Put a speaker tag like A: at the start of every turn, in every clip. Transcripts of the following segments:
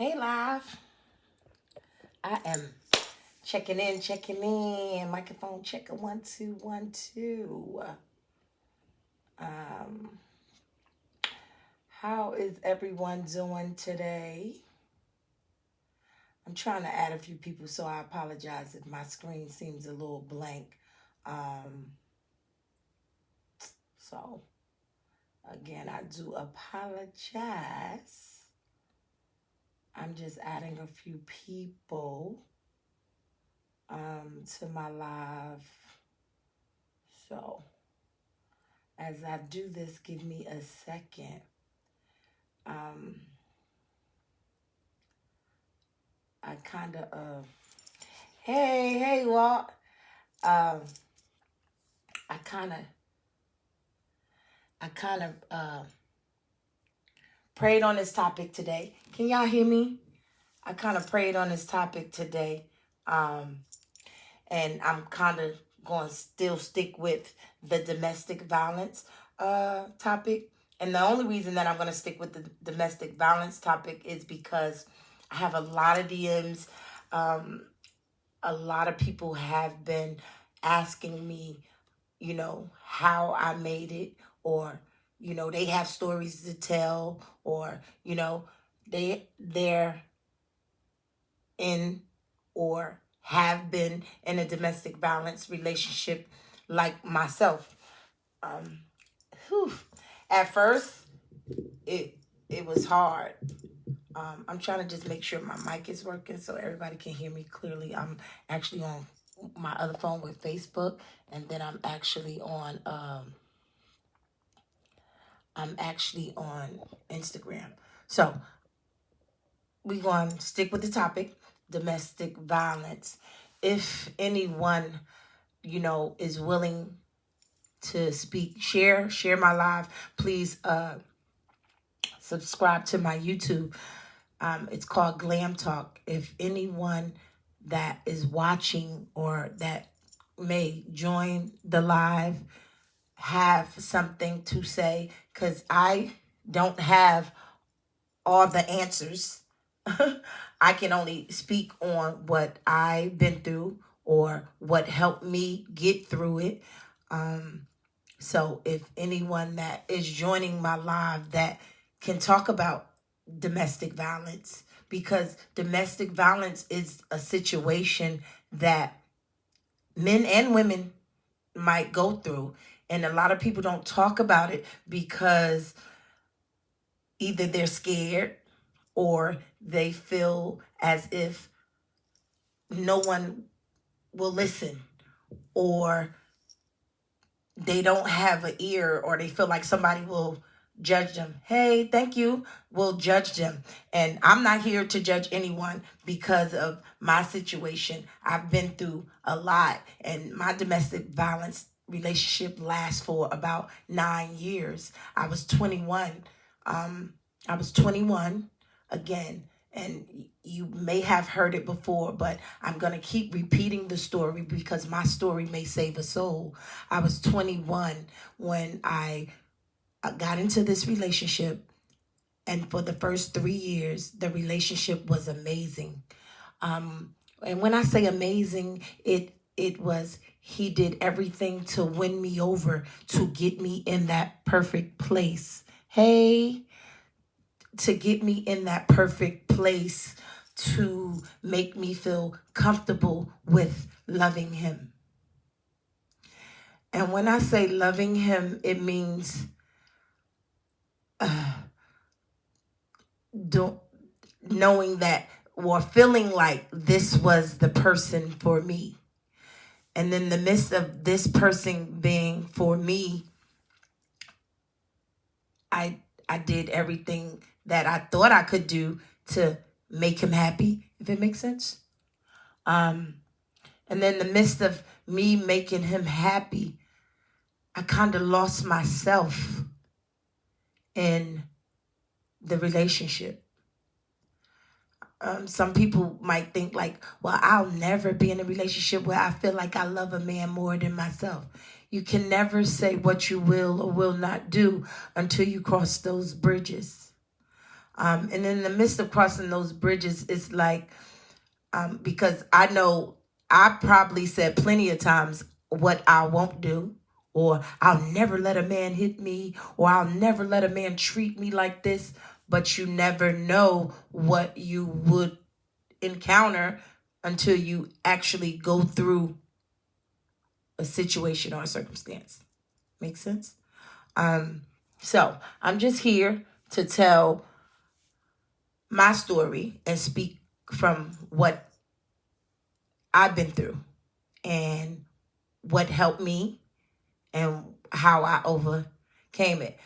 A: Hey, live. I am checking in. Microphone checker 1 2 1 2. Um, how is everyone doing today? I'm trying to add a few people, so I apologize if my screen seems a little blank. Um, so again, I do apologize. I'm just adding a few people to my live. So as I do this, give me a second. Um, I kind of, hey, Walt. Um, I kind of, I kind of prayed on this topic today. Can y'all hear me? I kind of prayed on this topic today. Um, and I'm kind of going to still stick with the domestic violence topic. And the only reason that I'm going to stick with the domestic violence topic is because I have a lot of DMs. A lot of people have been asking me, how I made it, or, they have stories to tell, or, they're in or have been in a domestic violence relationship like myself. Um, whew. At first, it was hard. I'm trying to just make sure my mic is working so everybody can hear me clearly. I'm actually on my other phone with Facebook, and then I'm actually on Instagram. So we're going to stick with the topic, domestic violence. If anyone, is willing to speak, share my live, please subscribe to my YouTube. It's called Glam Talk. If anyone that is watching or that may join the live have something to say, because I don't have all the answers. I can only speak on what I've been through or what helped me get through it. So if anyone that is joining my live that can talk about domestic violence, because domestic violence is a situation that men and women might go through. And a lot of people don't talk about it because either they're scared or they feel as if no one will listen, or they don't have an ear, or they feel like somebody will judge them. Hey, thank you. Will judge them. And I'm not here to judge anyone because of my situation. I've been through a lot, and my domestic violence relationship lasts for about 9 years. I was 21. I was 21 again, and you may have heard it before, but I'm going to keep repeating the story because my story may save a soul. I was 21 when I got into this relationship, and for the first 3 years, the relationship was amazing. And when I say amazing, it was, he did everything to win me over, to get me in that perfect place. Hey, to get me in that perfect place, to make me feel comfortable with loving him. And when I say loving him, it means knowing that, or feeling like this was the person for me. And in the midst of this person being for me, I did everything that I thought I could do to make him happy, if it makes sense. And in the midst of me making him happy, I kind of lost myself in the relationship. Some people might think like, well, I'll never be in a relationship where I feel like I love a man more than myself. You can never say what you will or will not do until you cross those bridges. And in the midst of crossing those bridges, it's like, because I know I probably said plenty of times what I won't do, or I'll never let a man hit me, or I'll never let a man treat me like this. But you never know what you would encounter until you actually go through a situation or a circumstance. Make sense? So I'm just here to tell my story and speak from what I've been through and what helped me and how I overcame it.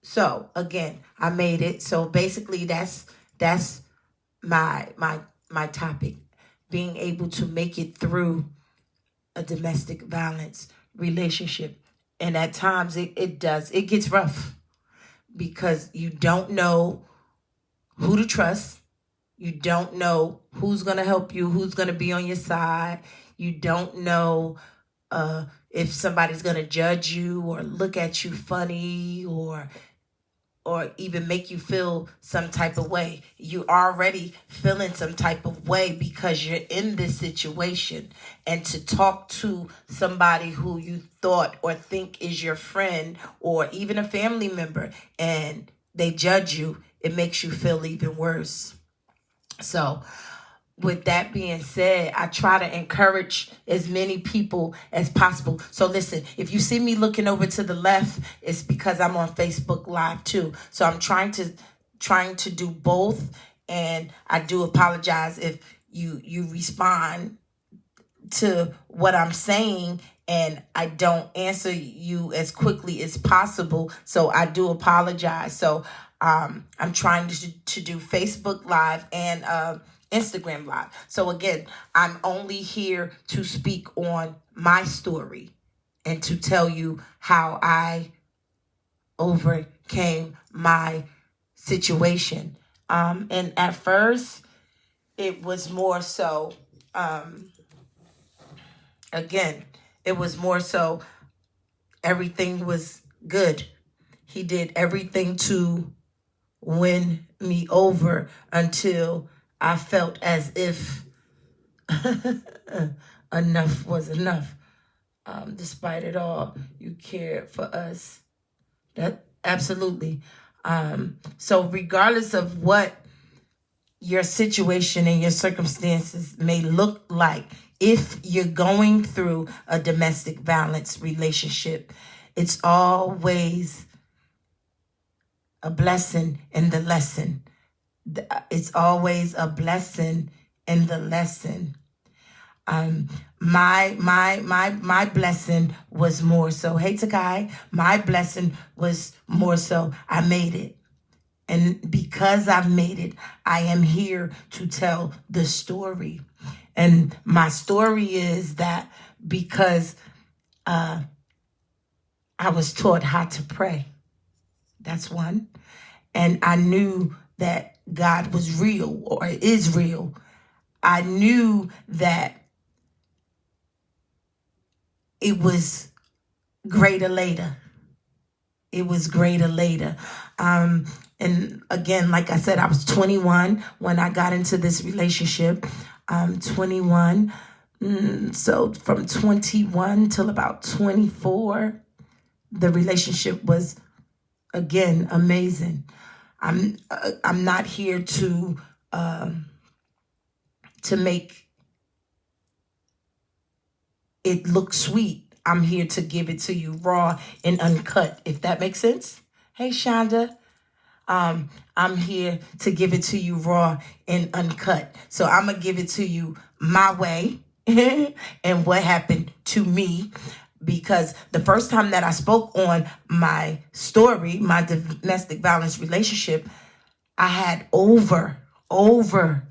A: So again, I made it. So basically that's my topic, being able to make it through a domestic violence relationship. And at times it gets rough because you don't know who to trust. You don't know who's going to help you, who's going to be on your side. You don't know if somebody's going to judge you or look at you funny or even make you feel some type of way. You already feeling some type of way because you're in this situation. And to talk to somebody who you thought or think is your friend or even a family member and they judge you, it makes you feel even worse. So with that being said, I try to encourage as many people as possible. So listen, if you see me looking over to the left, it's because I'm on Facebook Live too. So I'm trying to do both, and I do apologize if you respond to what I'm saying and I don't answer you as quickly as possible. So I do apologize. So I'm trying to do Facebook Live and Instagram Live. So again, I'm only here to speak on my story and to tell you how I overcame my situation. And at first, it was more so, again, it was more so everything was good. He did everything to win me over until I felt as if enough was enough. Despite it all, you cared for us. That absolutely. So regardless of what your situation and your circumstances may look like, if you're going through a domestic violence relationship, it's always a blessing in the lesson. It's always a blessing in the lesson. My blessing was more so, hey Takai, my blessing was more so, I made it. And because I've made it, I am here to tell the story. And my story is that because I was taught how to pray. That's one. And I knew that God was real or is real. I knew that it was greater later. It was greater later. And again, like I said, I was 21 when I got into this relationship. 21. So from 21 till about 24, the relationship was, again, amazing. I'm not here to make it look sweet. I'm here to give it to you raw and uncut, if that makes sense. Hey, Shonda. I'm here to give it to you raw and uncut. So I'm going to give it to you my way and what happened to me. Because the first time that I spoke on my story, my domestic violence relationship, I had over 50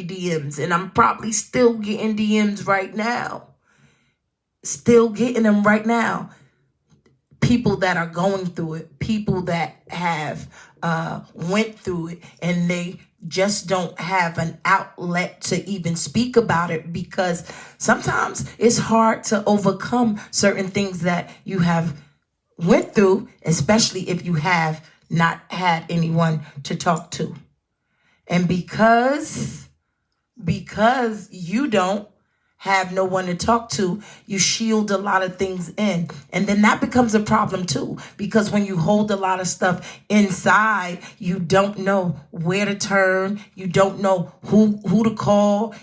A: DMs. And I'm probably still getting DMs right now. Still getting them right now. People that are going through it, people that have went through it, and they just don't have an outlet to even speak about it, because sometimes it's hard to overcome certain things that you have went through, especially if you have not had anyone to talk to. And because you don't have no one to talk to, you shield a lot of things in. And then that becomes a problem too, because when you hold a lot of stuff inside, you don't know where to turn. You don't know who to call.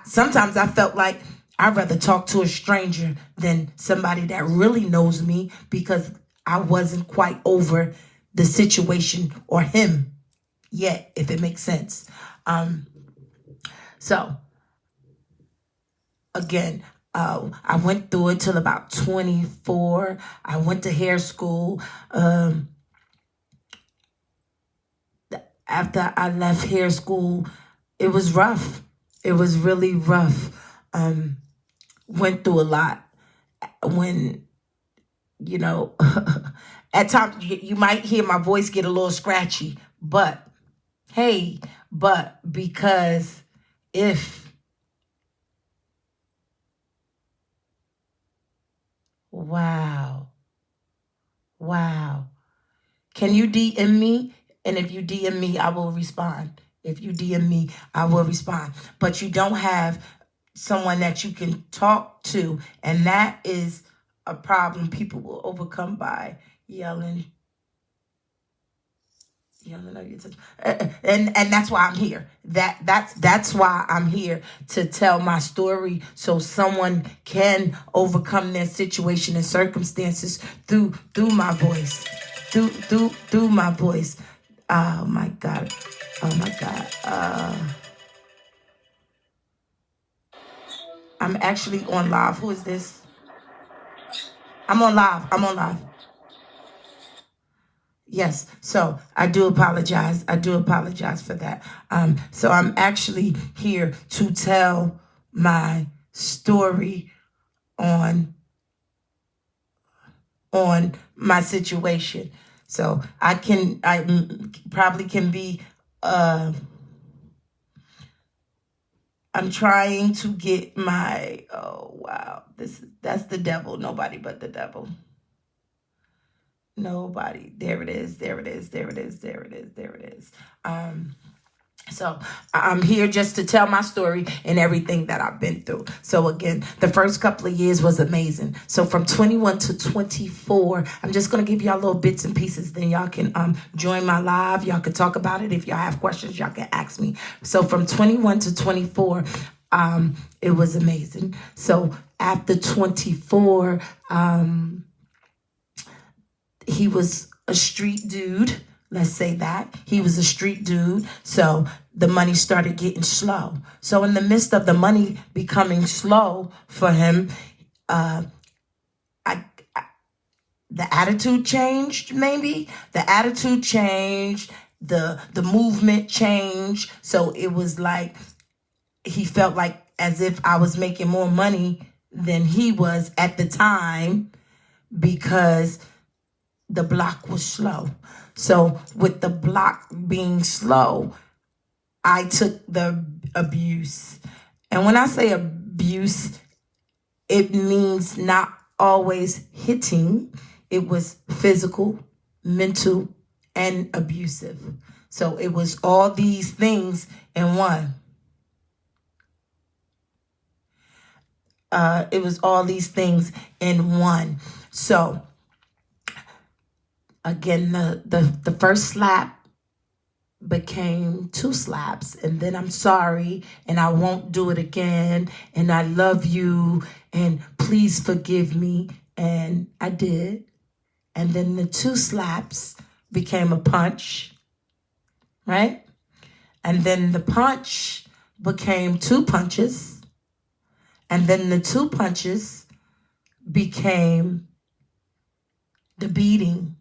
A: Sometimes I felt like I'd rather talk to a stranger than somebody that really knows me, because I wasn't quite over the situation or him yet, if it makes sense. So again, I went through it till about 24. I went to hair school. After I left hair school, it was rough. It was really rough. Went through a lot. When, at times you might hear my voice get a little scratchy, but because wow. Can you DM me? And if you DM me, I will respond. If you DM me, I will respond. But you don't have someone that you can talk to, and that is a problem people will overcome by yelling and that's why I'm here. That's why I'm here, to tell my story, so someone can overcome their situation and circumstances through my voice, through my voice. Oh my God. I'm actually on live. Who is this? I'm on live. Yes, so I do apologize. For that. So I'm actually here to tell my story on my situation. So I probably can be, I'm trying to get my, oh wow, that's the devil, nobody but the devil. Nobody. There it is. So I'm here just to tell my story and everything that I've been through. So again, the first couple of years was amazing. So from 21 to 24, I'm just going to give y'all little bits and pieces. Then y'all can join my live. Y'all can talk about it. If y'all have questions, y'all can ask me. So from 21 to 24, it was amazing. So after 24, he was a street dude. Let's say that. He was a street dude. So the money started getting slow. So in the midst of the money becoming slow for him, the attitude changed, maybe. The attitude changed. The movement changed. So it was like he felt like as if I was making more money than he was at the time, because the block was slow. So with the block being slow, I took the abuse. And when I say abuse, it means not always hitting. It was physical, mental, and abusive. So it was all these things in one. So again, the first slap became 2 slaps, and then I'm sorry, and I won't do it again, and I love you, and please forgive me, and I did. And then the 2 slaps became a punch, right? And then the punch became 2 punches, and then the 2 punches became the beating.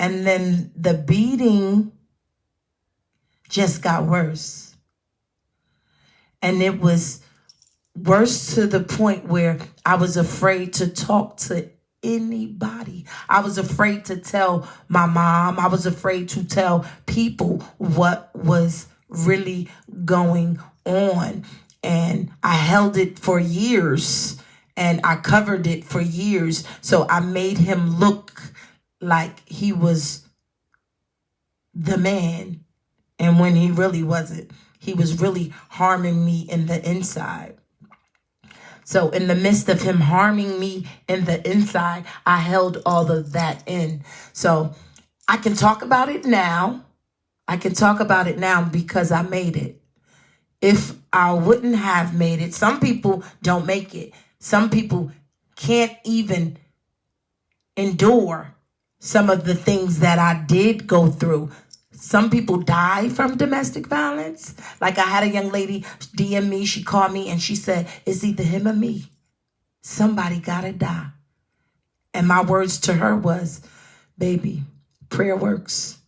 A: And then the beating just got worse. And it was worse to the point where I was afraid to talk to anybody. I was afraid to tell my mom. I was afraid to tell people what was really going on. And I held it for years, and I covered it for years. So I made him look like he was the man. And when he really wasn't, he was really harming me in the inside. So in the midst of him harming me in the inside, I held all of that in. So I can talk about it now. I can talk about it now because I made it. If I wouldn't have made it, some people don't make it. Some people can't even endure some of the things that I did go through. Some people die from domestic violence. Like I had a young lady DM me, she called me and she said, it's either him or me. Somebody gotta die. And my words to her was, baby, prayer works.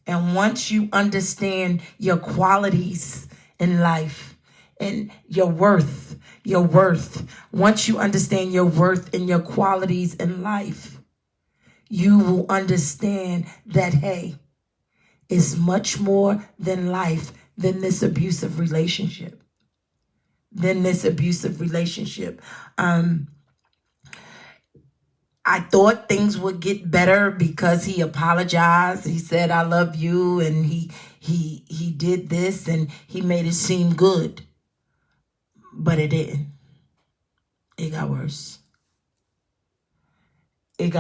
A: And once you understand your qualities in life and your worth, once you understand your worth and your qualities in life, you will understand that, hey, it's much more than life than this abusive relationship. I thought things would get better because he apologized. He said, I love you. And he did this and he made it seem good. But it didn't. It got worse. It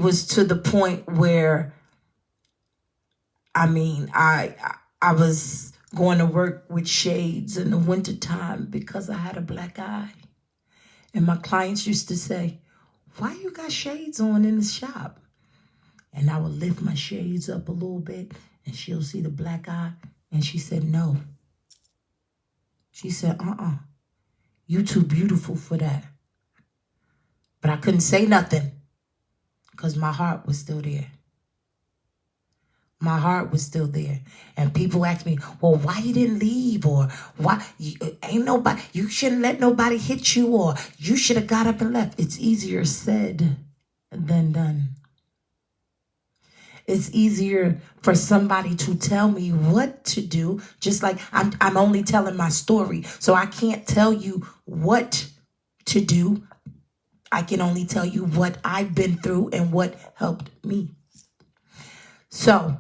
A: was to the point where, I mean, I was going to work with shades in the wintertime because I had a black eye. And my clients used to say, why you got shades on in the shop? And I would lift my shades up a little bit and she'll see the black eye. And she said, no. She said, you too beautiful for that. But I couldn't say nothing because my heart was still there. My heart was still there. And people ask me, well, why you didn't leave? Or why you shouldn't let nobody hit you, or you should have got up and left. It's easier said than done. It's easier for somebody to tell me what to do, just like I'm only telling my story. So I can't tell you what to do. I can only tell you what I've been through and what helped me. So,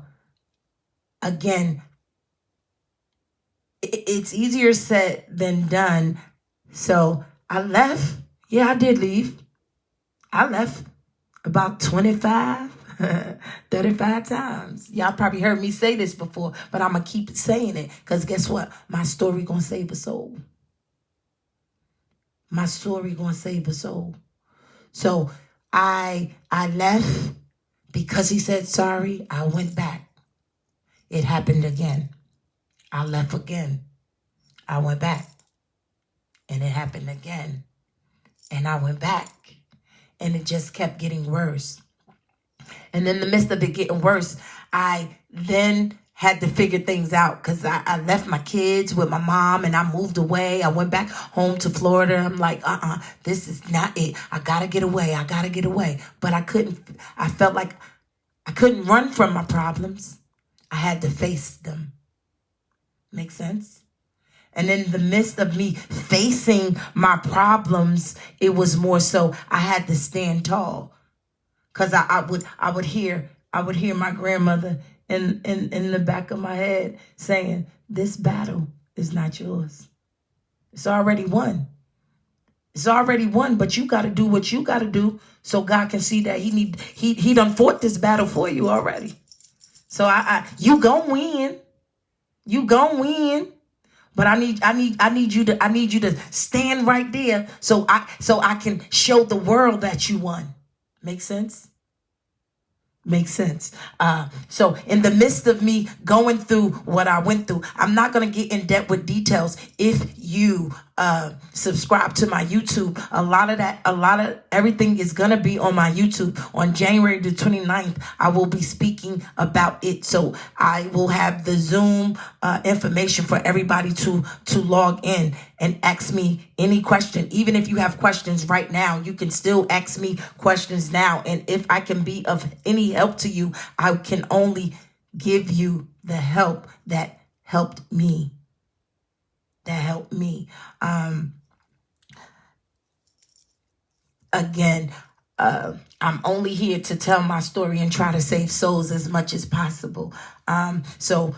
A: again, it's easier said than done. So I left. Yeah, I did leave. I left about 25, 35 times. Y'all probably heard me say this before, but I'm going to keep saying it because guess what? My story going to save a soul. My story going to save a soul. So I left because he said sorry. I went back. It happened again. I left again. I went back. And it happened again. And I went back. And it just kept getting worse. And in the midst of it getting worse, I then had to figure things out because I left my kids with my mom and I moved away. I went back home to Florida. I'm like, this is not it. I got to get away. But I felt like I couldn't run from my problems. I had to face them. Make sense? And in the midst of me facing my problems, it was more so I had to stand tall. Because I would hear my grandmother in the back of my head saying, this battle is not yours. It's already won. It's already won, but you got to do what you got to do so God can see that he done fought this battle for you already. So you gon' win. You gon' win. But I need you to stand right there so I can show the world that you won. Make sense? Makes sense. So in the midst of me going through what I went through, I'm not going to get in depth with details. If you subscribe to my YouTube, a lot of everything is going to be on my YouTube. On January the 29th, I will be speaking about it. So I will have the Zoom information for everybody to log in and ask me any question. Even if you have questions right now, you can still ask me questions now. And if I can be of any help to you, I can only give you the help that helped me. again, I'm only here to tell my story and try to save souls as much as possible. So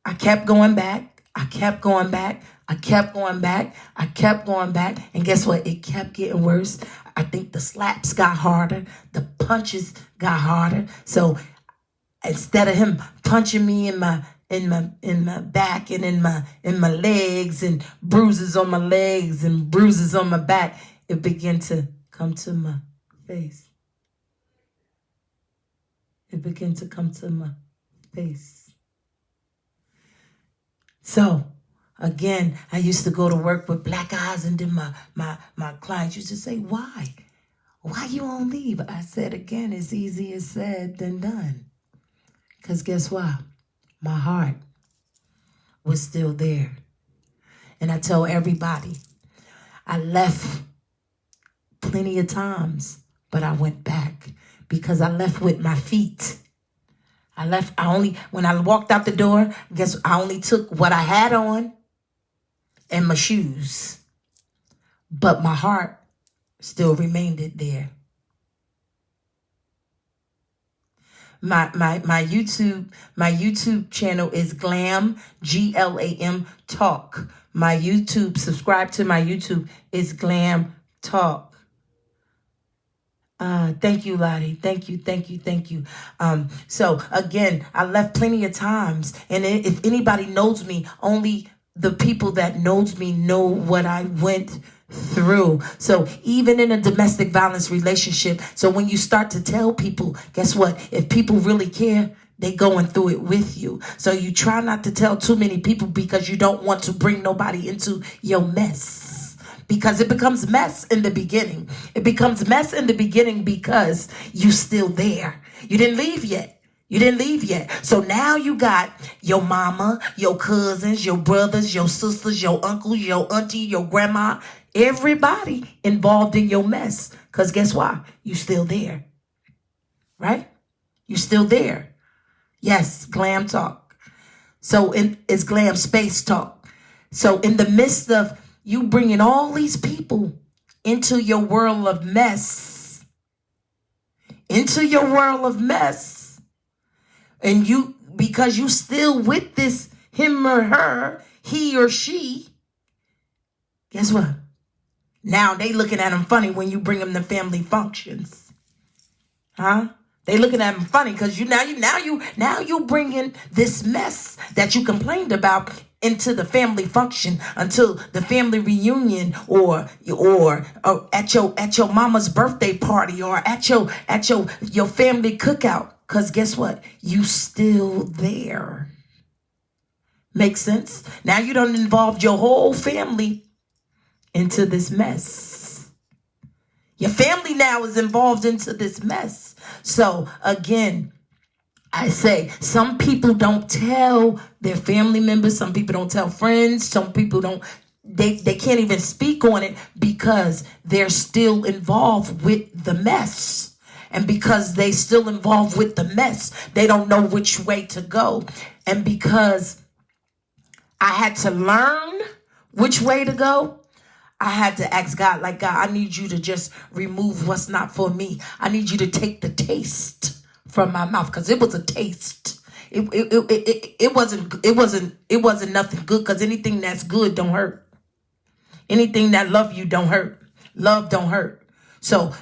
A: I kept going back. I kept going back. I kept going back. I kept going back. And guess what? It kept getting worse. I think the slaps got harder. The punches got harder. So instead of him punching me in my back and in my legs and bruises on my legs and bruises on my back, it began to come to my face. It began to come to my face. So again, I used to go to work with black eyes, and then my clients used to say, why you on leave? I said, again, it's easier said than done. Because guess what? My heart was still there. And I tell everybody, I left plenty of times, but I went back because I left with my feet. When I walked out the door, I only took what I had on and my shoes. But my heart still remained there. My YouTube channel is Glam, GLAM Talk. Subscribe to my YouTube is Glam Talk. Thank you, Lottie. Thank you. So again, I left plenty of times, and if anybody knows me, only the people that knows me know what I went through. So even in a domestic violence relationship, so when you start to tell people, guess what? If people really care, they going through it with you. So you try not to tell too many people because you don't want to bring nobody into your mess. Because it becomes mess in the beginning. It becomes mess in the beginning because you still there. You didn't leave yet. So now you got your mama, your cousins, your brothers, your sisters, your uncles, your auntie, your grandma, everybody involved in your mess. Because guess what? You still there. Right? You still there. Yes, Glam Talk. So it's Glam Space Talk. So in the midst of you bringing all these people into your world of mess, and because you still with this him or her, he or she, guess what? Now they looking at him funny when you bring them to family functions. Huh? They looking at him funny because now you bringing this mess that you complained about into the family function, until the family reunion, or at your mama's birthday party, or at your family cookout. Because guess what? You still there. Makes sense? Now you done involved your whole family into this mess. Your family now is involved into this mess. So again, I say some people don't tell their family members. Some people don't tell friends. Some people don't. They can't even speak on it because they're still involved with the mess. And because they still involved with the mess, they don't know which way to go. And because I had to learn which way to go, I had to ask God, like, God, I need you to just remove what's not for me. I need you to take the taste from my mouth, because it was a taste. It wasn't nothing good, because anything that's good don't hurt. Anything that love you don't hurt. Love don't hurt. So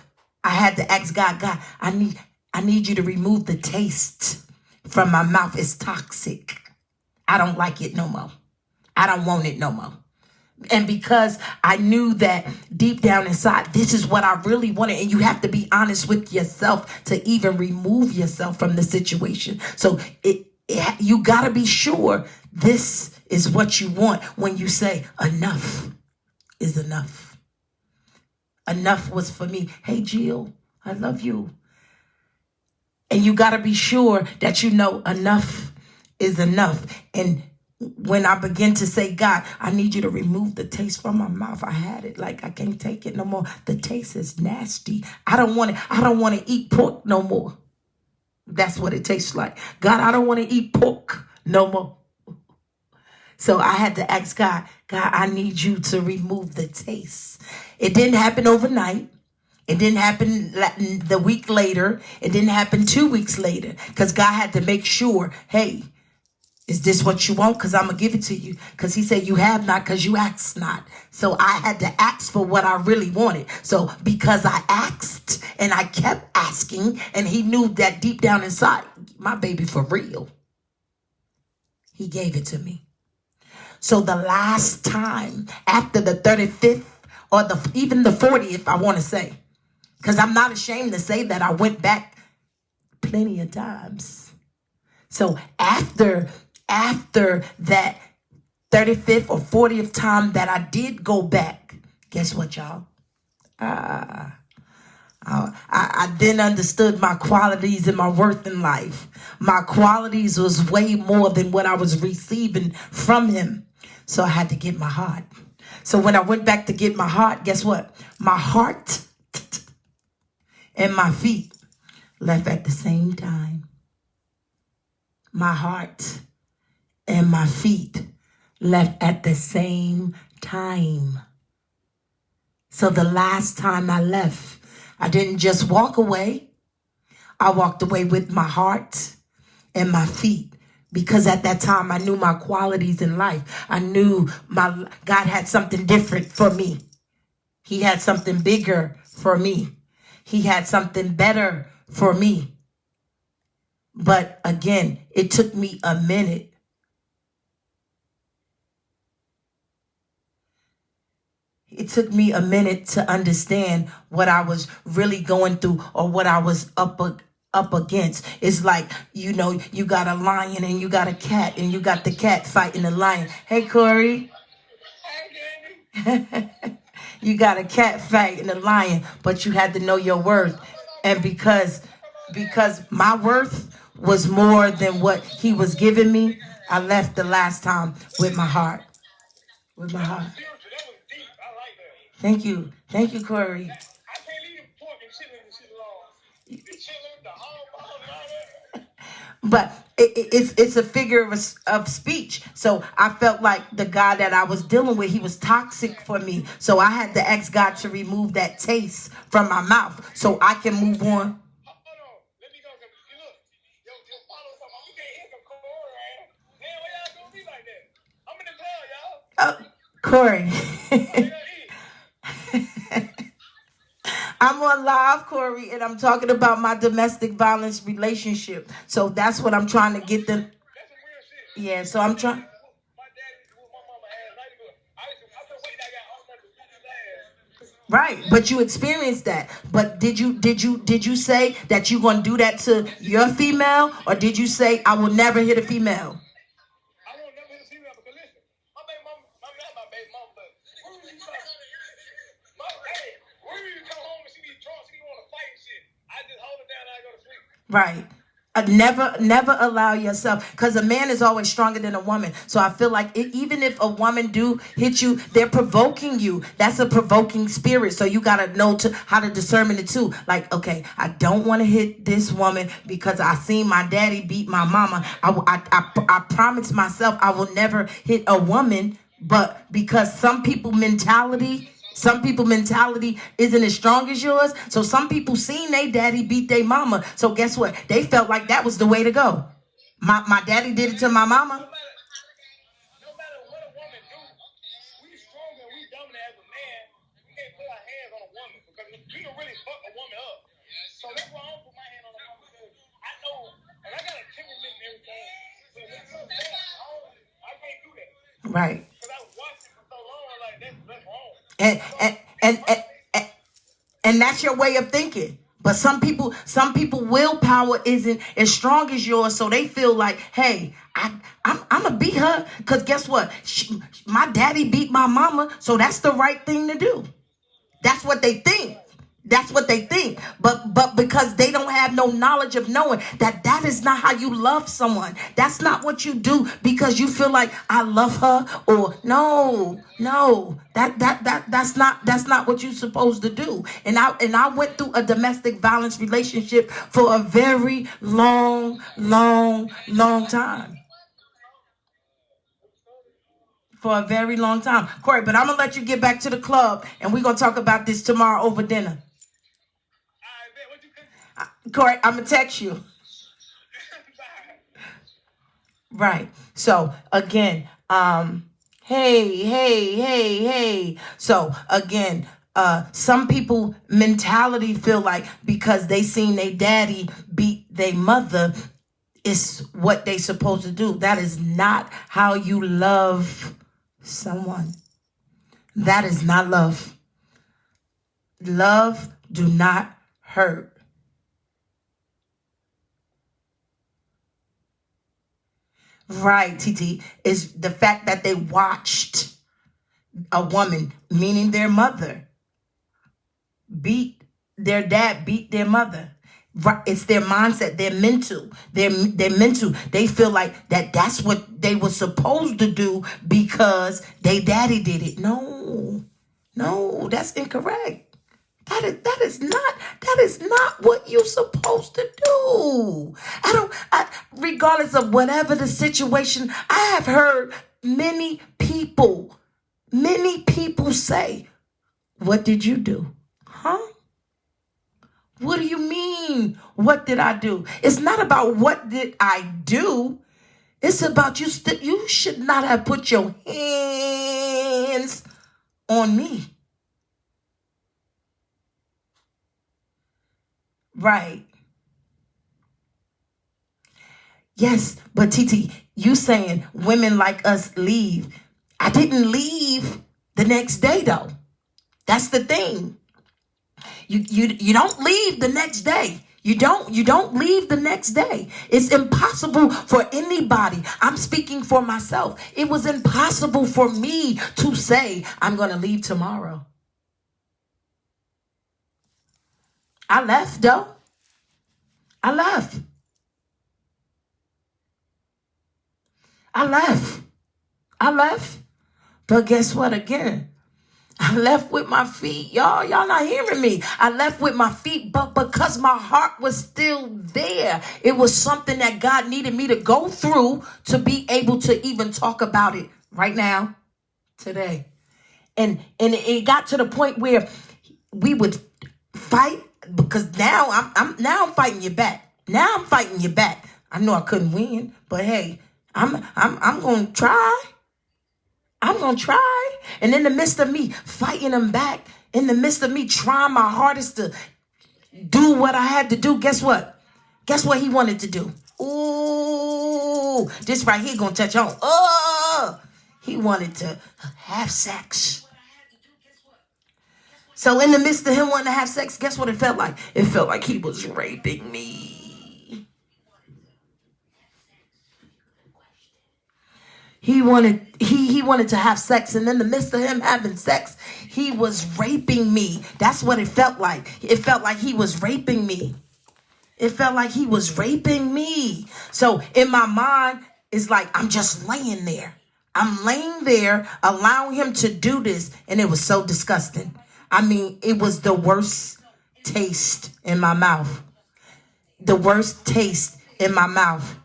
A: I had to ask God, I need you to remove the taste from my mouth. It's toxic. I don't like it no more. I don't want it no more. And because I knew that deep down inside, this is what I really wanted. And you have to be honest with yourself to even remove yourself from the situation. So you got to be sure this is what you want when you say enough is enough. Enough was for me. Hey, Jill, I love you. And you got to be sure that you know enough is enough. And when I begin to say, God, I need you to remove the taste from my mouth. I had it. Like, I can't take it no more. The taste is nasty. I don't want to eat pork no more. That's what it tastes like. God, I don't want to eat pork no more. So I had to ask God, I need you to remove the taste. It didn't happen overnight. It didn't happen the week later. It didn't happen 2 weeks later, because God had to make sure, hey, is this what you want? Because I'm going to give it to you. Because he said you have not because you ask not. So I had to ask for what I really wanted. So because I asked and I kept asking, and he knew that deep down inside, my baby for real, he gave it to me. So the last time after the 35th or even the 40th, I want to say, because I'm not ashamed to say that I went back plenty of times. So after that 35th or 40th time that I did go back, guess what, y'all? I then understood my qualities and my worth in life. My qualities was way more than what I was receiving from him. So I had to get my heart. So when I went back to get my heart, guess what? My heart and my feet left at the same time. My heart and my feet left at the same time. So the last time I left, I didn't just walk away. I walked away with my heart and my feet, because at that time I knew my qualities in life. I knew God had something different for me. He had something bigger for me. He had something better for me. But again, it took me a minute. It took me a minute to understand what I was really going through, or what I was up against. It's like, you got a lion and you got a cat, and you got the cat fighting the lion. Hey, Corey. You got a cat fighting the lion, but you had to know your worth. And because my worth was more than what he was giving me, I left the last time with my heart. With my heart. Thank you. Thank you, Corey. But it's a figure of speech. So I felt like the guy that I was dealing with, he was toxic for me. So I had to ask God to remove that taste from my mouth so I can move on. Corey. I'm on live, Corey, and I'm talking about my domestic violence relationship. So that's what I'm trying to get them. Yeah, so I'm trying. Right, but you experienced that. But did you say that you're gonna do that to your female, or did you say I will never hit a female? Right. Never allow yourself, because a man is always stronger than a woman. So I feel like even if a woman do hit you, they're provoking you. That's a provoking spirit. So you got to know how to discern the two. Like, okay, I don't want to hit this woman because I seen my daddy beat my mama. I promised myself I will never hit a woman, but because some people mentality isn't as strong as yours. So some people seen their daddy beat their mama. So guess what? They felt like that was the way to go. My daddy did it to my mama. Right. And that's your way of thinking. But some people willpower isn't as strong as yours, so they feel like, hey, I'm gonna beat her because guess what? My daddy beat my mama, so that's the right thing to do. That's what they think. That's what they think. But because they don't have no knowledge of knowing that is not how you love someone. That's not what you do because you feel like I love her, or no. That's not what you're supposed to do. And I went through a domestic violence relationship for a very long time. For a very long time. Corey, but I'm going to let you get back to the club, and we're going to talk about this tomorrow over dinner. Correct. I'm gonna text you. Right. So again, hey. So again, some people mentality feel like because they seen their daddy beat their mother, it's what they supposed to do. That is not how you love someone. That is not love. Love do not hurt. Right, TT, is the fact that they watched a woman, meaning their mother, beat their dad, beat their mother. Right, it's their mindset, their mental. They're mental. They feel like that's what they were supposed to do because they daddy did it. No, that's incorrect. That is not what you're supposed to do. Regardless of whatever the situation, I have heard many people say, "What did you do?" Huh? What do you mean? What did I do? It's not about what did I do. It's about you. You should not have put your hands on me. Right. Yes, but TT, you saying women like us leave. I didn't leave the next day though. That's the thing. You don't leave the next day. You don't leave the next day. It's impossible for anybody. I'm speaking for myself. It was impossible for me to say I'm going to leave tomorrow. I left though. I left. I left. But guess what again? I left with my feet, y'all. Y'all not hearing me. I left with my feet, but because my heart was still there, it was something that God needed me to go through to be able to even talk about it right now, today. And it got to the point where we would fight because now I'm fighting you back. Now I'm fighting you back. I know I couldn't win, but hey, I'm gonna try. I'm going to try. And in the midst of me fighting him back, in the midst of me trying my hardest to do what I had to do, guess what? Guess what he wanted to do? Ooh, this right here going to touch on. Oh, he wanted to have sex. So in the midst of him wanting to have sex, guess what it felt like? It felt like he was raping me. He wanted to have sex, and in the midst of him having sex, he was raping me. That's what it felt like. It felt like he was raping me. It felt like he was raping me. So in my mind, it's like I'm just laying there. I'm laying there, allowing him to do this, and it was so disgusting. I mean, it was the worst taste in my mouth. The worst taste in my mouth.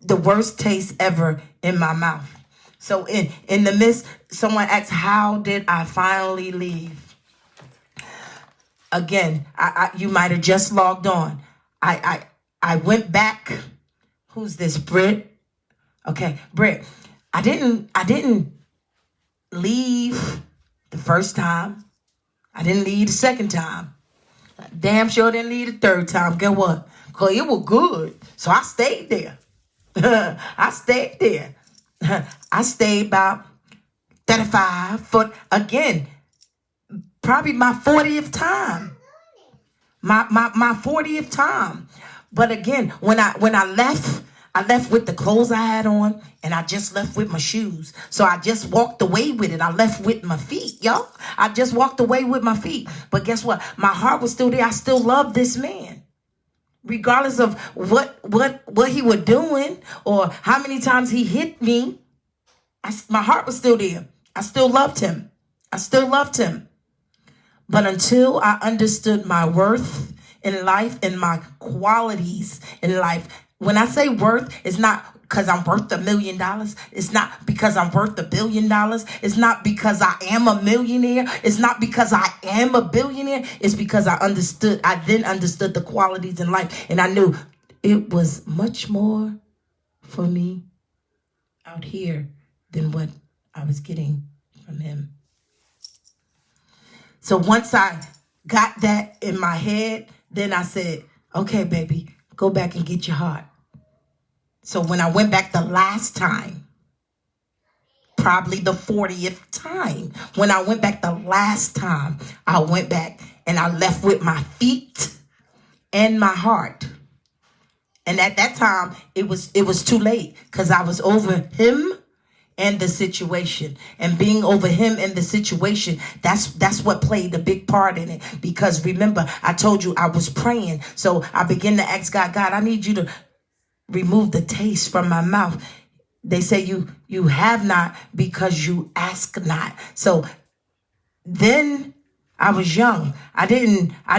A: The worst taste ever in my mouth. So in the midst, someone asked, how did I finally leave? Again, you might have just logged on. I went back. Who's this? Britt? Okay, Britt. I didn't leave the first time. I didn't leave the second time. Damn sure didn't leave the third time. Get what? Because it was good. So I stayed there. I stayed there. I stayed about 35 foot again. Probably my 40th time. My 40th time. But again, when I left with the clothes I had on, and I just left with my shoes. So I just walked away with it. I left with my feet, y'all. I just walked away with my feet. But guess what? My heart was still there. I still loved this man. Regardless of what he was doing or how many times he hit me, my heart was still there. I still loved him. But until I understood my worth in life and my qualities in life, when I say worth, it's not because I'm worth $1 million. It's not because I'm worth $1 billion. It's not because I am a millionaire. It's not because I am a billionaire. It's because I then understood the qualities in life. And I knew it was much more for me out here than what I was getting from him. So once I got that in my head, then I said, okay, baby, go back and get your heart. So when I went back the last time, probably the 40th time, when I went back the last time, I went back and I left with my feet and my heart. And at that time, it was too late because I was over him and the situation. And being over him and the situation, that's what played a big part in it. Because remember, I told you I was praying. So I began to ask God, I need you to remove the taste from my mouth. They say you have not because you ask not. So then I was young. I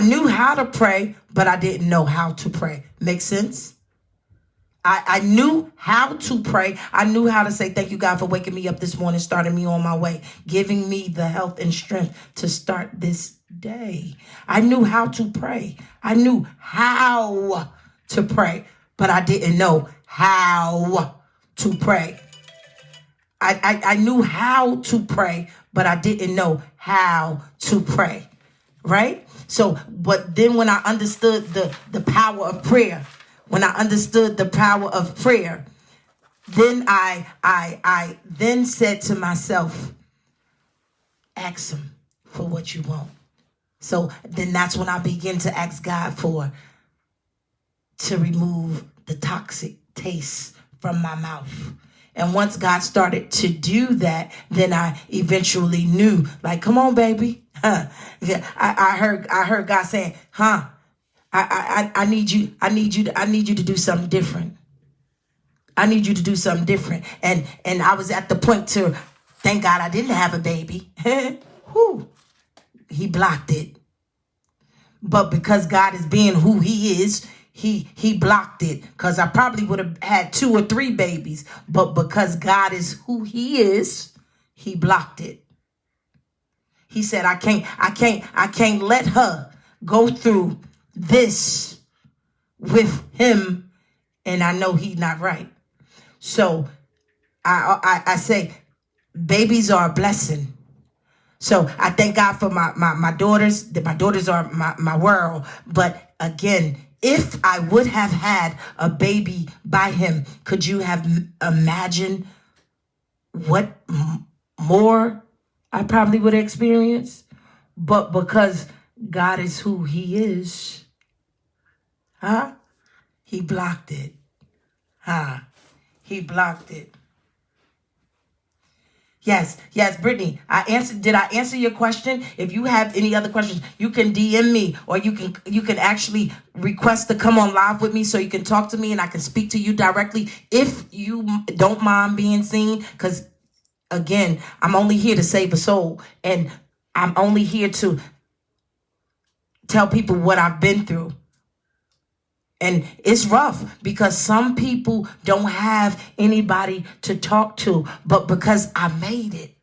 A: knew how to pray, but I didn't know how to pray. Make sense? I knew how to pray. I knew how to say, thank you, God, for waking me up this morning, starting me on my way, giving me the health and strength to start this day. I knew how to pray. I knew how to pray, but I didn't know how to pray. I knew how to pray, but I didn't know how to pray, right? So, but then when I understood the power of prayer, then I then said to myself, ask him for what you want. So then that's when I began to ask God to remove the toxic taste from my mouth. And once God started to do that, then I eventually knew, like, come on, baby. I heard God saying, I need you to do something different. I need you to do something different. And I was at the point to, thank God I didn't have a baby. Whew. He blocked it. But because God is being who he is, he blocked it. Because I probably would have had 2 or 3 babies. But because God is who he is, he blocked it. He said, I can't let her go through this with him, and I know he's not right. So I say babies are a blessing. So I thank God for my daughters. My daughters are my world. But again, if I would have had a baby by him, could you have imagined what more I probably would experience? But because God is who he is, he blocked it. He blocked it. Yes, Brittany, did I answer your question? If you have any other questions, you can DM me, or you can actually request to come on live with me so you can talk to me and I can speak to you directly if you don't mind being seen. Because again, I'm only here to save a soul, and I'm only here to tell people what I've been through. And it's rough because some people don't have anybody to talk to, but because I made it,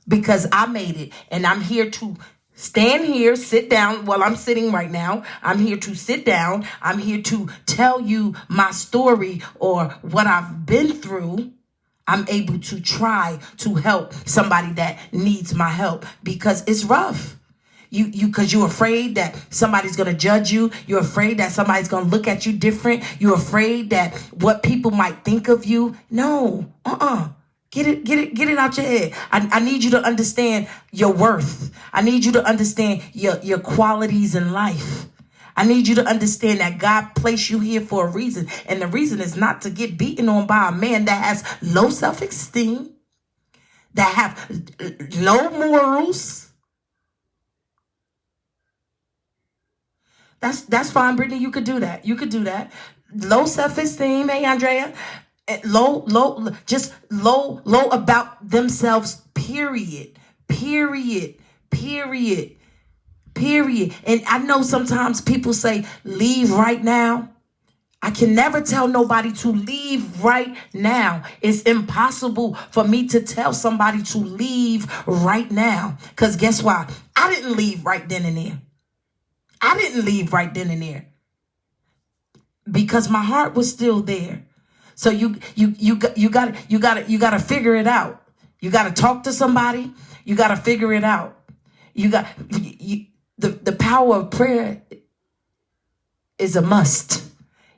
A: because I made it, and I'm here to stand here, sit down. Well, I'm sitting right now. I'm here to sit down. I'm here to tell you my story or what I've been through. I'm able to try to help somebody that needs my help because it's rough. Because you're afraid that somebody's going to judge you. You're afraid that somebody's going to look at you different. You're afraid that what people might think of you. No, Get it out your head. I need you to understand your worth. I need you to understand your qualities in life. I need you to understand that God placed you here for a reason. And the reason is not to get beaten on by a man that has low self-esteem, that have low morals. That's fine, Brittany. You could do that. You could do that. Low self-esteem. Hey, Andrea. Low about themselves. Period. And I know sometimes people say, leave right now. I can never tell nobody to leave right now. It's impossible for me to tell somebody to leave right now. Because guess why? I didn't leave right then and there. I didn't leave right then and there. Because my heart was still there. So you gotta figure it out. You gotta talk to somebody. You gotta figure it out. The power of prayer is a must.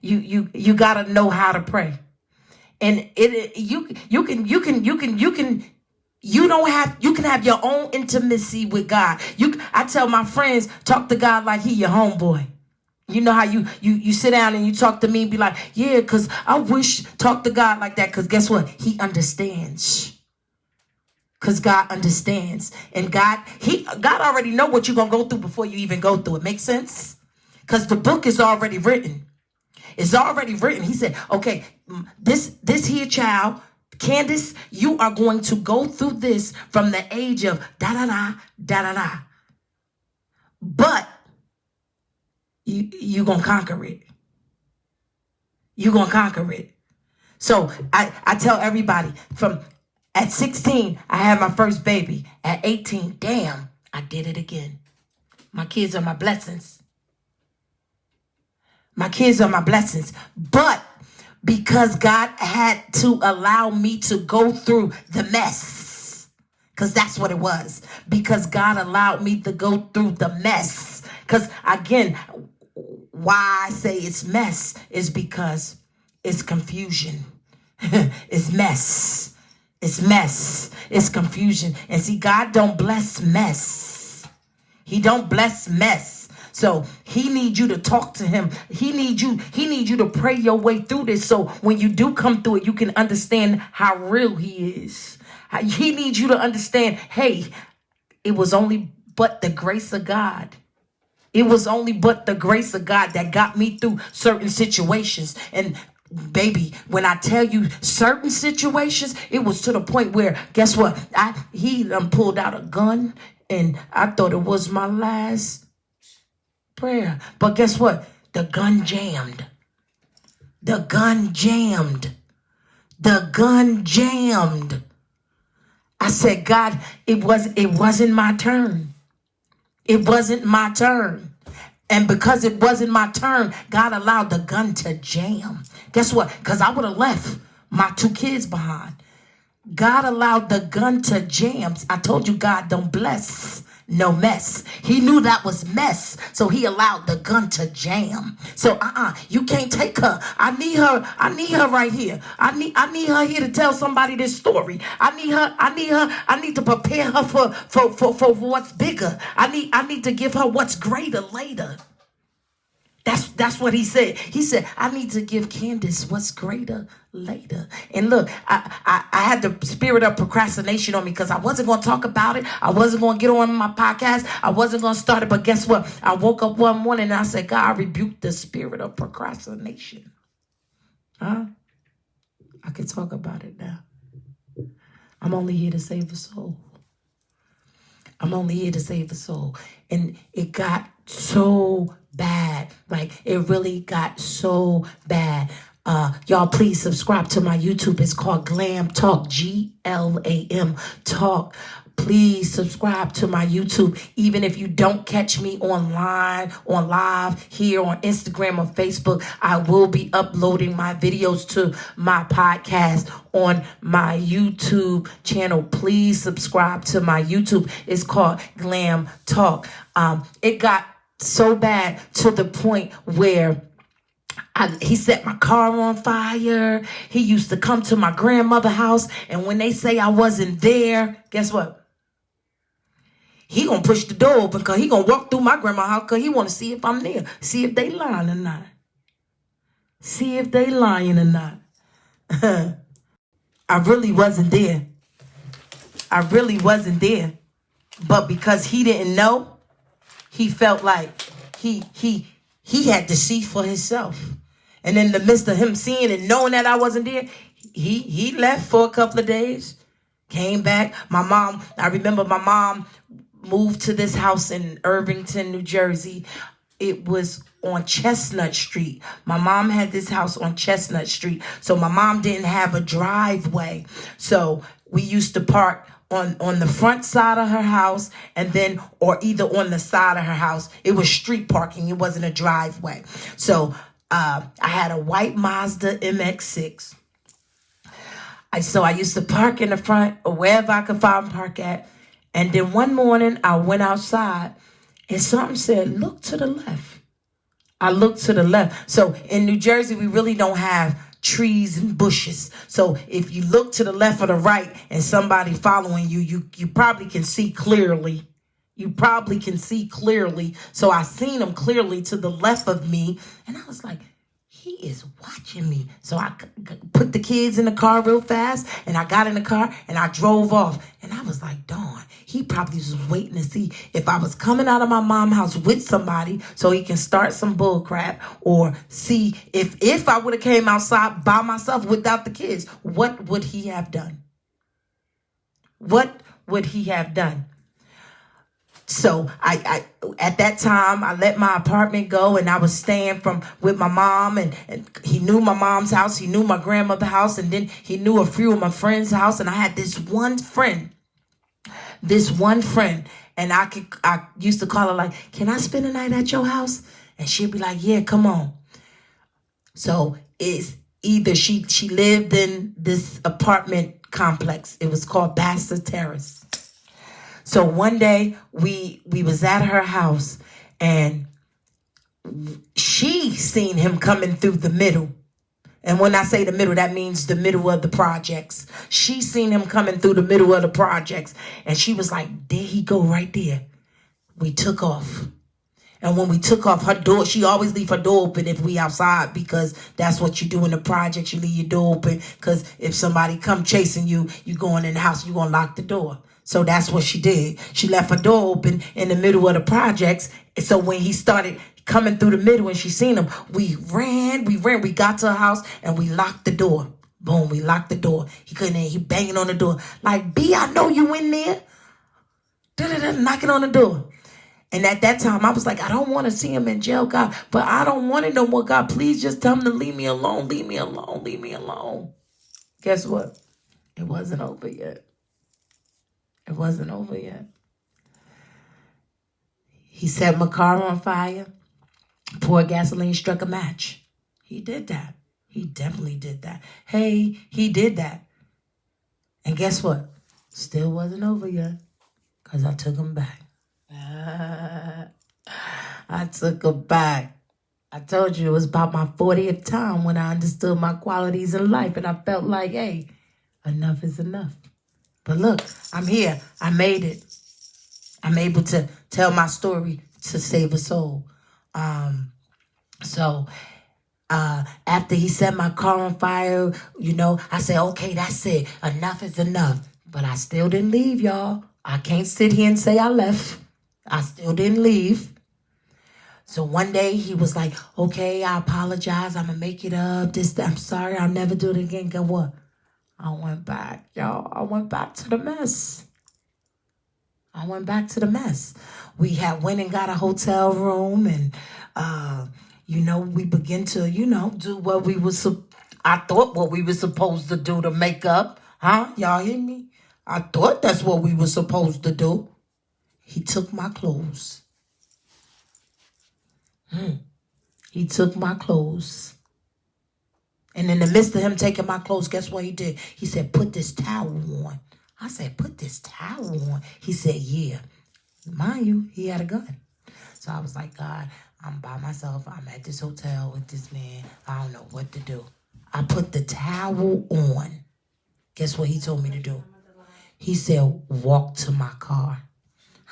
A: You gotta know how to pray, and you can have your own intimacy with God. I tell my friends, talk to God like he your homeboy. You know how you sit down and you talk to me and be like, yeah, because I wish, talk to God like that, because guess what? He understands. Because God understands. And God already know what you're going to go through before you even go through it. Make sense? Because the book is already written. It's already written. He said, okay, this here child, Candace, you are going to go through this from the age of da-da-da, da-da-da. But you're going to conquer it. You're going to conquer it. So I tell everybody, at 16, I had my first baby. At 18, damn, I did it again. My kids are my blessings. My kids are my blessings. But because God had to allow me to go through the mess, because that's what it was. Because God allowed me to go through the mess. Because again, why I say it's mess is because it's confusion. It's mess. It's mess. It's confusion. And see, God don't bless mess. He don't bless mess. So he needs you to talk to him. He needs you to pray your way through this. So when you do come through it, you can understand how real he is. He needs you to understand, hey, it was only but the grace of God. It was only but the grace of God that got me through certain situations. And baby, when I tell you certain situations, it was to the point where, guess what? He pulled out a gun and I thought it was my last prayer. But guess what? The gun jammed. The gun jammed. The gun jammed. I said, God, it wasn't my turn. It wasn't my turn. And because it wasn't my turn, God allowed the gun to jam. Guess what? Because I would have left my 2 kids behind. God allowed the gun to jam. I told you God don't bless no mess. He knew that was mess. So he allowed the gun to jam. So you can't take her. I need her right here. I need her here to tell somebody this story. I need to prepare her for what's bigger. I need to give her what's greater later. That's what he said. He said, I need to give Candace what's greater later. And look, I had the spirit of procrastination on me because I wasn't going to talk about it. I wasn't going to get on my podcast. I wasn't going to start it. But guess what? I woke up one morning and I said, God, I rebuked the spirit of procrastination. I can talk about it now. I'm only here to save a soul. I'm only here to save a soul. And it got so bad. Like, it really got so bad. Y'all, please subscribe to my YouTube. It's called Glam Talk, GLAM Talk. Please subscribe to my YouTube. Even if you don't catch me online, on live, here on Instagram or Facebook, I will be uploading my videos to my podcast on my YouTube channel. Please subscribe to my YouTube. It's called Glam Talk. It got so bad to the point where he set my car on fire. He used to come to my grandmother's house, and when they say I wasn't there, guess what? He gonna push the door open because he gonna walk through my grandma's house because he want to see if I'm there. See if they lying or not. See if they lying or not. I really wasn't there. I really wasn't there. But because he didn't know, he felt like he had to see for himself. And in the midst of him seeing and knowing that I wasn't there, he left for a couple of days, came back. I remember my mom moved to this house in Irvington, New Jersey. it was on Chestnut Street. My mom had this house on Chestnut Street. So my mom didn't have a driveway. So we used to park on the front side of her house, and then, or either on the side of her house. It was street parking. It wasn't a driveway. So I had a white Mazda MX-6. So I used to park in the front or wherever I could find park at. And then one morning I went outside and something said, look to the left. I looked to the left. So in New Jersey, we really don't have trees and bushes. So if you look to the left or the right and somebody following you, you probably can see clearly. You probably can see clearly. So I seen him clearly to the left of me. And I was like, he is watching me. So I put the kids in the car real fast, and I got in the car and I drove off. And I was like, darn, he probably was waiting to see if I was coming out of my mom's house with somebody so he can start some bull crap, or see if I would have came outside by myself without the kids, what would he have done? What would he have done? So I at that time, I let my apartment go, and I was staying with my mom, and he knew my mom's house. He knew my grandmother's house, and then he knew a few of my friends' house. And I had this one friend, and I used to call her like, can I spend the night at your house? And she'd be like, yeah, come on. So it's either she lived in this apartment complex. It was called Bassett Terrace. So one day we was at her house, and she seen him coming through the middle. And when I say the middle, that means the middle of the projects. She seen him coming through the middle of the projects, and she was like, there he go right there. We took off. And when we took off, her door, she always leave her door open if we outside, because that's what you do in the projects. You leave your door open, because if somebody come chasing you, you going in the house, you going to lock the door. So that's what she did. She left her door open in the middle of the projects. And so when he started coming through the middle and she seen him, we ran. We got to her house and we locked the door. Boom, we locked the door. He couldn't, he banging on the door. Like, B, I know you in there. Knocking on the door. And at that time, I was like, I don't want to see him in jail, God, but I don't want it no more, God. Please just tell him to leave me alone, leave me alone, leave me alone. Guess what? It wasn't over yet. It wasn't over yet. He set my car on fire, poured gasoline, struck a match. He did that. He definitely did that. Hey, he did that. And guess what? Still wasn't over yet, because I took him back. I took him back. I told you it was about my 40th time when I understood my qualities in life, and I felt like, hey, enough is enough. But look, I'm here. I made it. I'm able to tell my story to save a soul. So after he set my car on fire, I said, okay, that's it. Enough is enough. But I still didn't leave, y'all. I can't sit here and say I left. I still didn't leave. So one day he was like, okay, I apologize. I'm going to make it up. I'm sorry. I'll never do it again. Guess what? I went back, y'all. I went back to the mess. We went and got a hotel room, and, we began to, do what I thought what we were supposed to do to make up. Huh? Y'all hear me? I thought that's what we were supposed to do. He took my clothes. He took my clothes. And in the midst of him taking my clothes, guess what he did? He said, put this towel on. I said, put this towel on? He said, yeah. Mind you, he had a gun. So I was like, God, I'm by myself. I'm at this hotel with this man. I don't know what to do. I put the towel on. Guess what he told me to do? He said, walk to my car.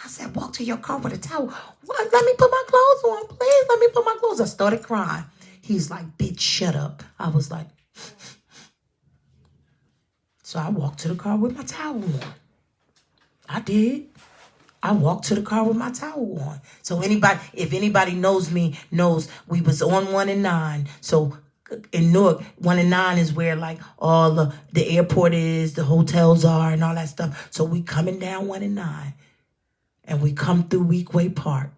A: I said, walk to your car with a towel. What? Let me put my clothes on, please. Let me put my clothes on. I started crying. He's like, bitch, shut up. I was like, so I walked to the car with my towel on. I did. I walked to the car with my towel on. So if anybody knows me, knows we was on 1 and 9. So in Newark, 1 and 9 is where like all the airport is, the hotels are, and all that stuff. So we coming down 1 and 9. And we come through Weekway Park.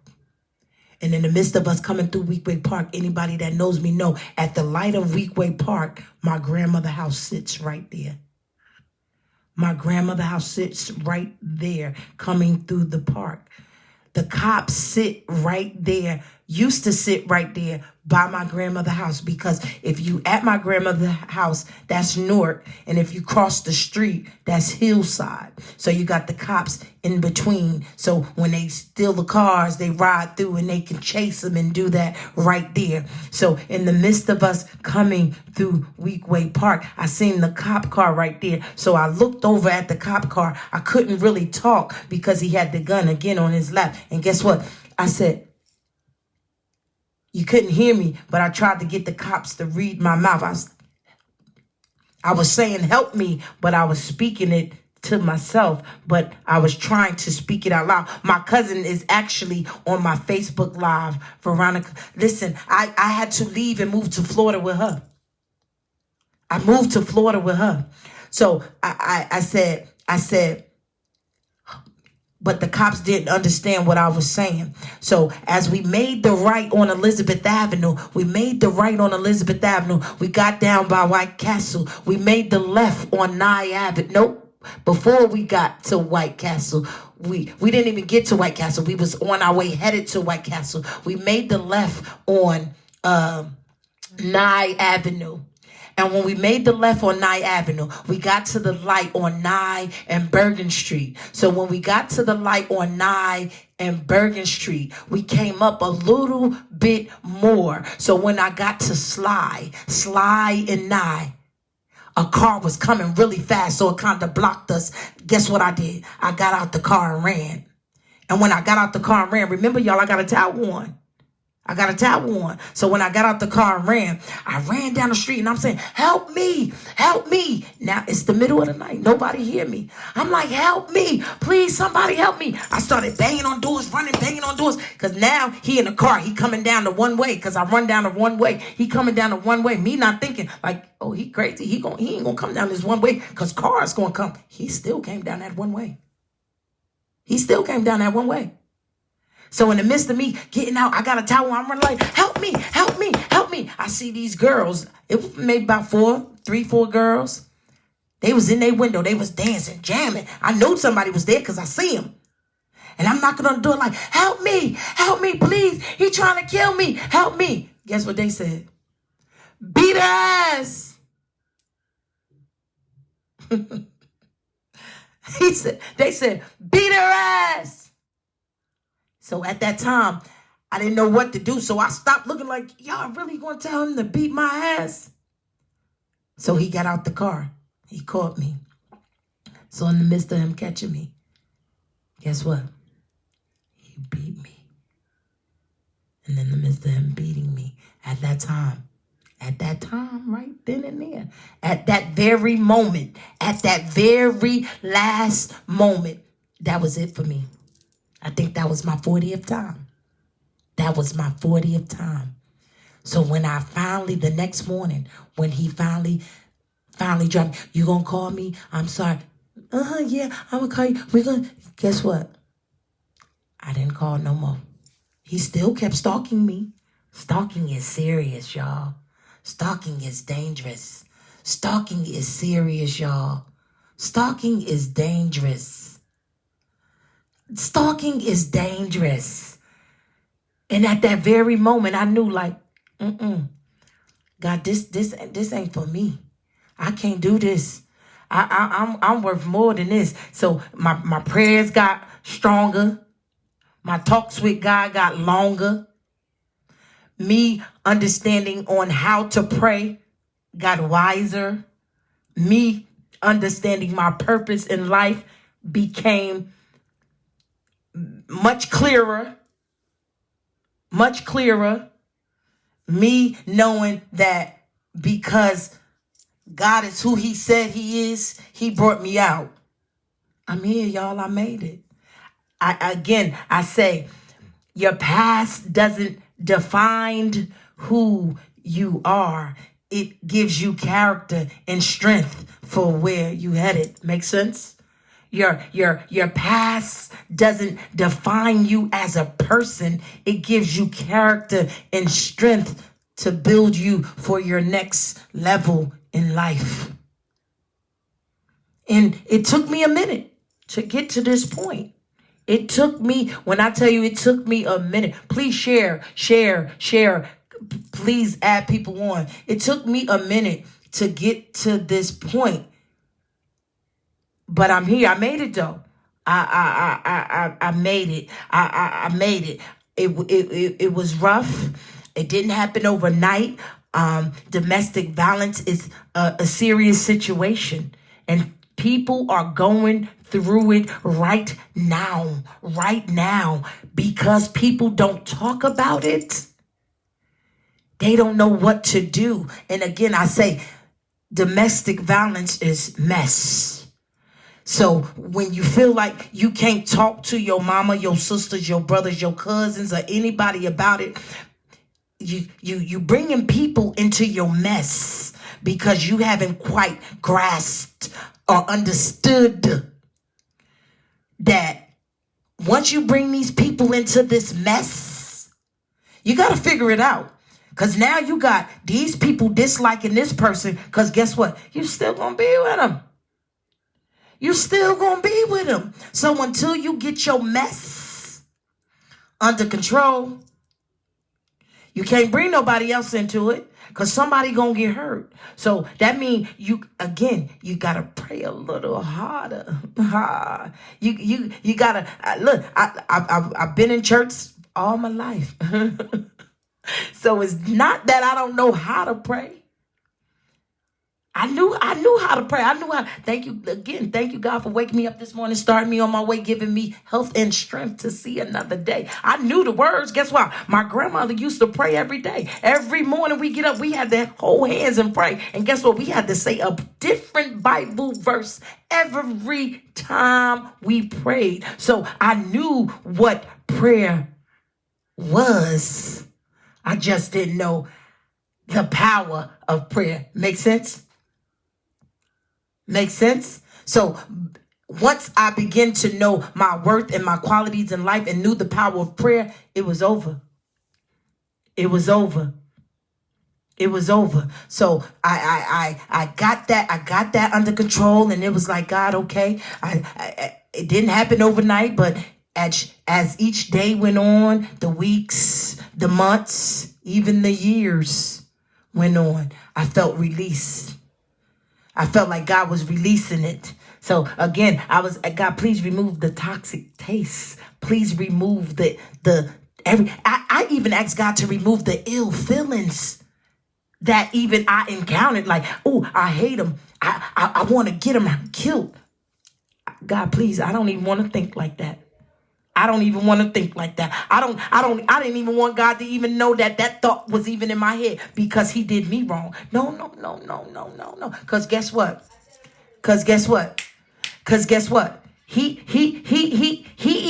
A: And in the midst of us coming through Weekway Park, anybody that knows me know, at the light of Weekway Park, my grandmother's house sits right there. My grandmother's house sits right there coming through the park. The cops sit right there, used to sit right there by my grandmother's house, because if you at my grandmother's house, that's Newark, and if you cross the street, that's Hillside. So you got the cops in between. So when they steal the cars, they ride through and they can chase them and do that right there. So in the midst of us coming through Weekway Park, I seen the cop car right there. So I looked over at the cop car. I couldn't really talk because he had the gun again on his lap. And guess what? I said, you couldn't hear me, but I tried to get the cops to read my mouth. I was saying, help me, but I was speaking it to myself, but I was trying to speak it out loud. My cousin is actually on my Facebook Live, Veronica. Listen, I had to leave and move to Florida with her. I moved to Florida with her. So I said, but the cops didn't understand what I was saying. So as we made the right on Elizabeth Avenue, we got down by White Castle. We made the left on Nye Avenue. Nope. Before we got to White Castle, we didn't even get to White Castle. We was on our way headed to White Castle. We made the left on Nye Avenue. And when we made the left on Nye Avenue, we got to the light on Nye and Bergen Street. So when we got to the light on Nye and Bergen Street, we came up a little bit more. So when I got to Sly and Nye, a car was coming really fast, so it kind of blocked us. Guess what I did? I got out the car and ran. And when I got out the car and ran, remember, y'all, I got a towel on. So when I got out the car and I ran down the street and I'm saying, help me. Now it's the middle of the night. Nobody hear me. I'm like, help me. Please, somebody help me. I started banging on doors, banging on doors. Because now he in the car. He coming down the one way because I run down the one way. He coming down the one way. Me not thinking like, oh, he crazy. He ain't going to come down this one way because cars going to come. He still came down that one way. So in the midst of me getting out, I got a towel. I'm running like, help me. I see these girls. It was maybe about 4 girls. They was in their window. They was dancing, jamming. I knew somebody was there because I see them. And I'm knocking on the door like, help me, please. He trying to kill me. Help me. Guess what they said? Beat her ass. They said, beat her ass. So at that time, I didn't know what to do. So I stopped looking like, y'all really going to tell him to beat my ass? So he got out the car. He caught me. So in the midst of him catching me, guess what? He beat me. And in the midst of him beating me, at that time, right then and there, at that very moment, at that very last moment, that was it for me. I think that was my 40th time. So when I finally, the next morning, when he finally dropped me, you gonna call me? I'm sorry. Yeah, I'm gonna call you. Guess what? I didn't call no more. He still kept stalking me. Stalking is serious, y'all. Stalking is dangerous. Stalking is serious, y'all. Stalking is dangerous. Stalking is dangerous. And at that very moment, I knew like, God, this ain't for me. I can't do this. I'm worth more than this. So my prayers got stronger. My talks with God got longer. Me understanding on how to pray got wiser. Me understanding my purpose in life became much clearer. Me knowing that because God is who he said he is, he brought me out. I'm here, y'all. I made it. I say, your past doesn't define who you are. It gives you character and strength for where you headed. Make sense? Your past doesn't define you as a person. It gives you character and strength to build you for your next level in life. And it took me a minute to get to this point. It took me, when I tell you it took me a minute, please share. Please add people on. It took me a minute to get to this point. But I'm here. I made it though. I made it. I made it. It was rough. It didn't happen overnight. Domestic violence is a serious situation, and people are going through it right now, because people don't talk about it. They don't know what to do. And again, I say domestic violence is mess. So when you feel like you can't talk to your mama, your sisters, your brothers, your cousins, or anybody about it, you bringing people into your mess because you haven't quite grasped or understood that once you bring these people into this mess, you got to figure it out. Because now you got these people disliking this person, because guess what? You still going to be with them. You still going to be with them. So until you get your mess under control, you can't bring nobody else into it, because somebody going to get hurt. So that means you got to pray a little harder. You got to, look, I've been in church all my life. So it's not that I don't know how to pray. I knew how to pray. I knew how. Thank you again. Thank you, God, for waking me up this morning, starting me on my way, giving me health and strength to see another day. I knew the words. Guess what? My grandmother used to pray every day. Every morning we get up, we had to hold hands and pray. And guess what? We had to say a different Bible verse every time we prayed. So I knew what prayer was. I just didn't know the power of prayer. Make sense? Make sense? So once I began to know my worth and my qualities in life and knew the power of prayer, it was over. It was over. It was over. So I got that under control, and it was like, God, okay. It didn't happen overnight, but as each day went on, the weeks, the months, even the years went on, I felt release. I felt like God was releasing it. So again, God, please remove the toxic taste. Please remove I even asked God to remove the ill feelings that even I encountered. Like, oh, I hate him. I want to get him killed. God, please, I don't even want to think like that. I don't even want to think like that. I didn't even want God to even know that thought was even in my head, because he did me wrong. No. Because guess what? He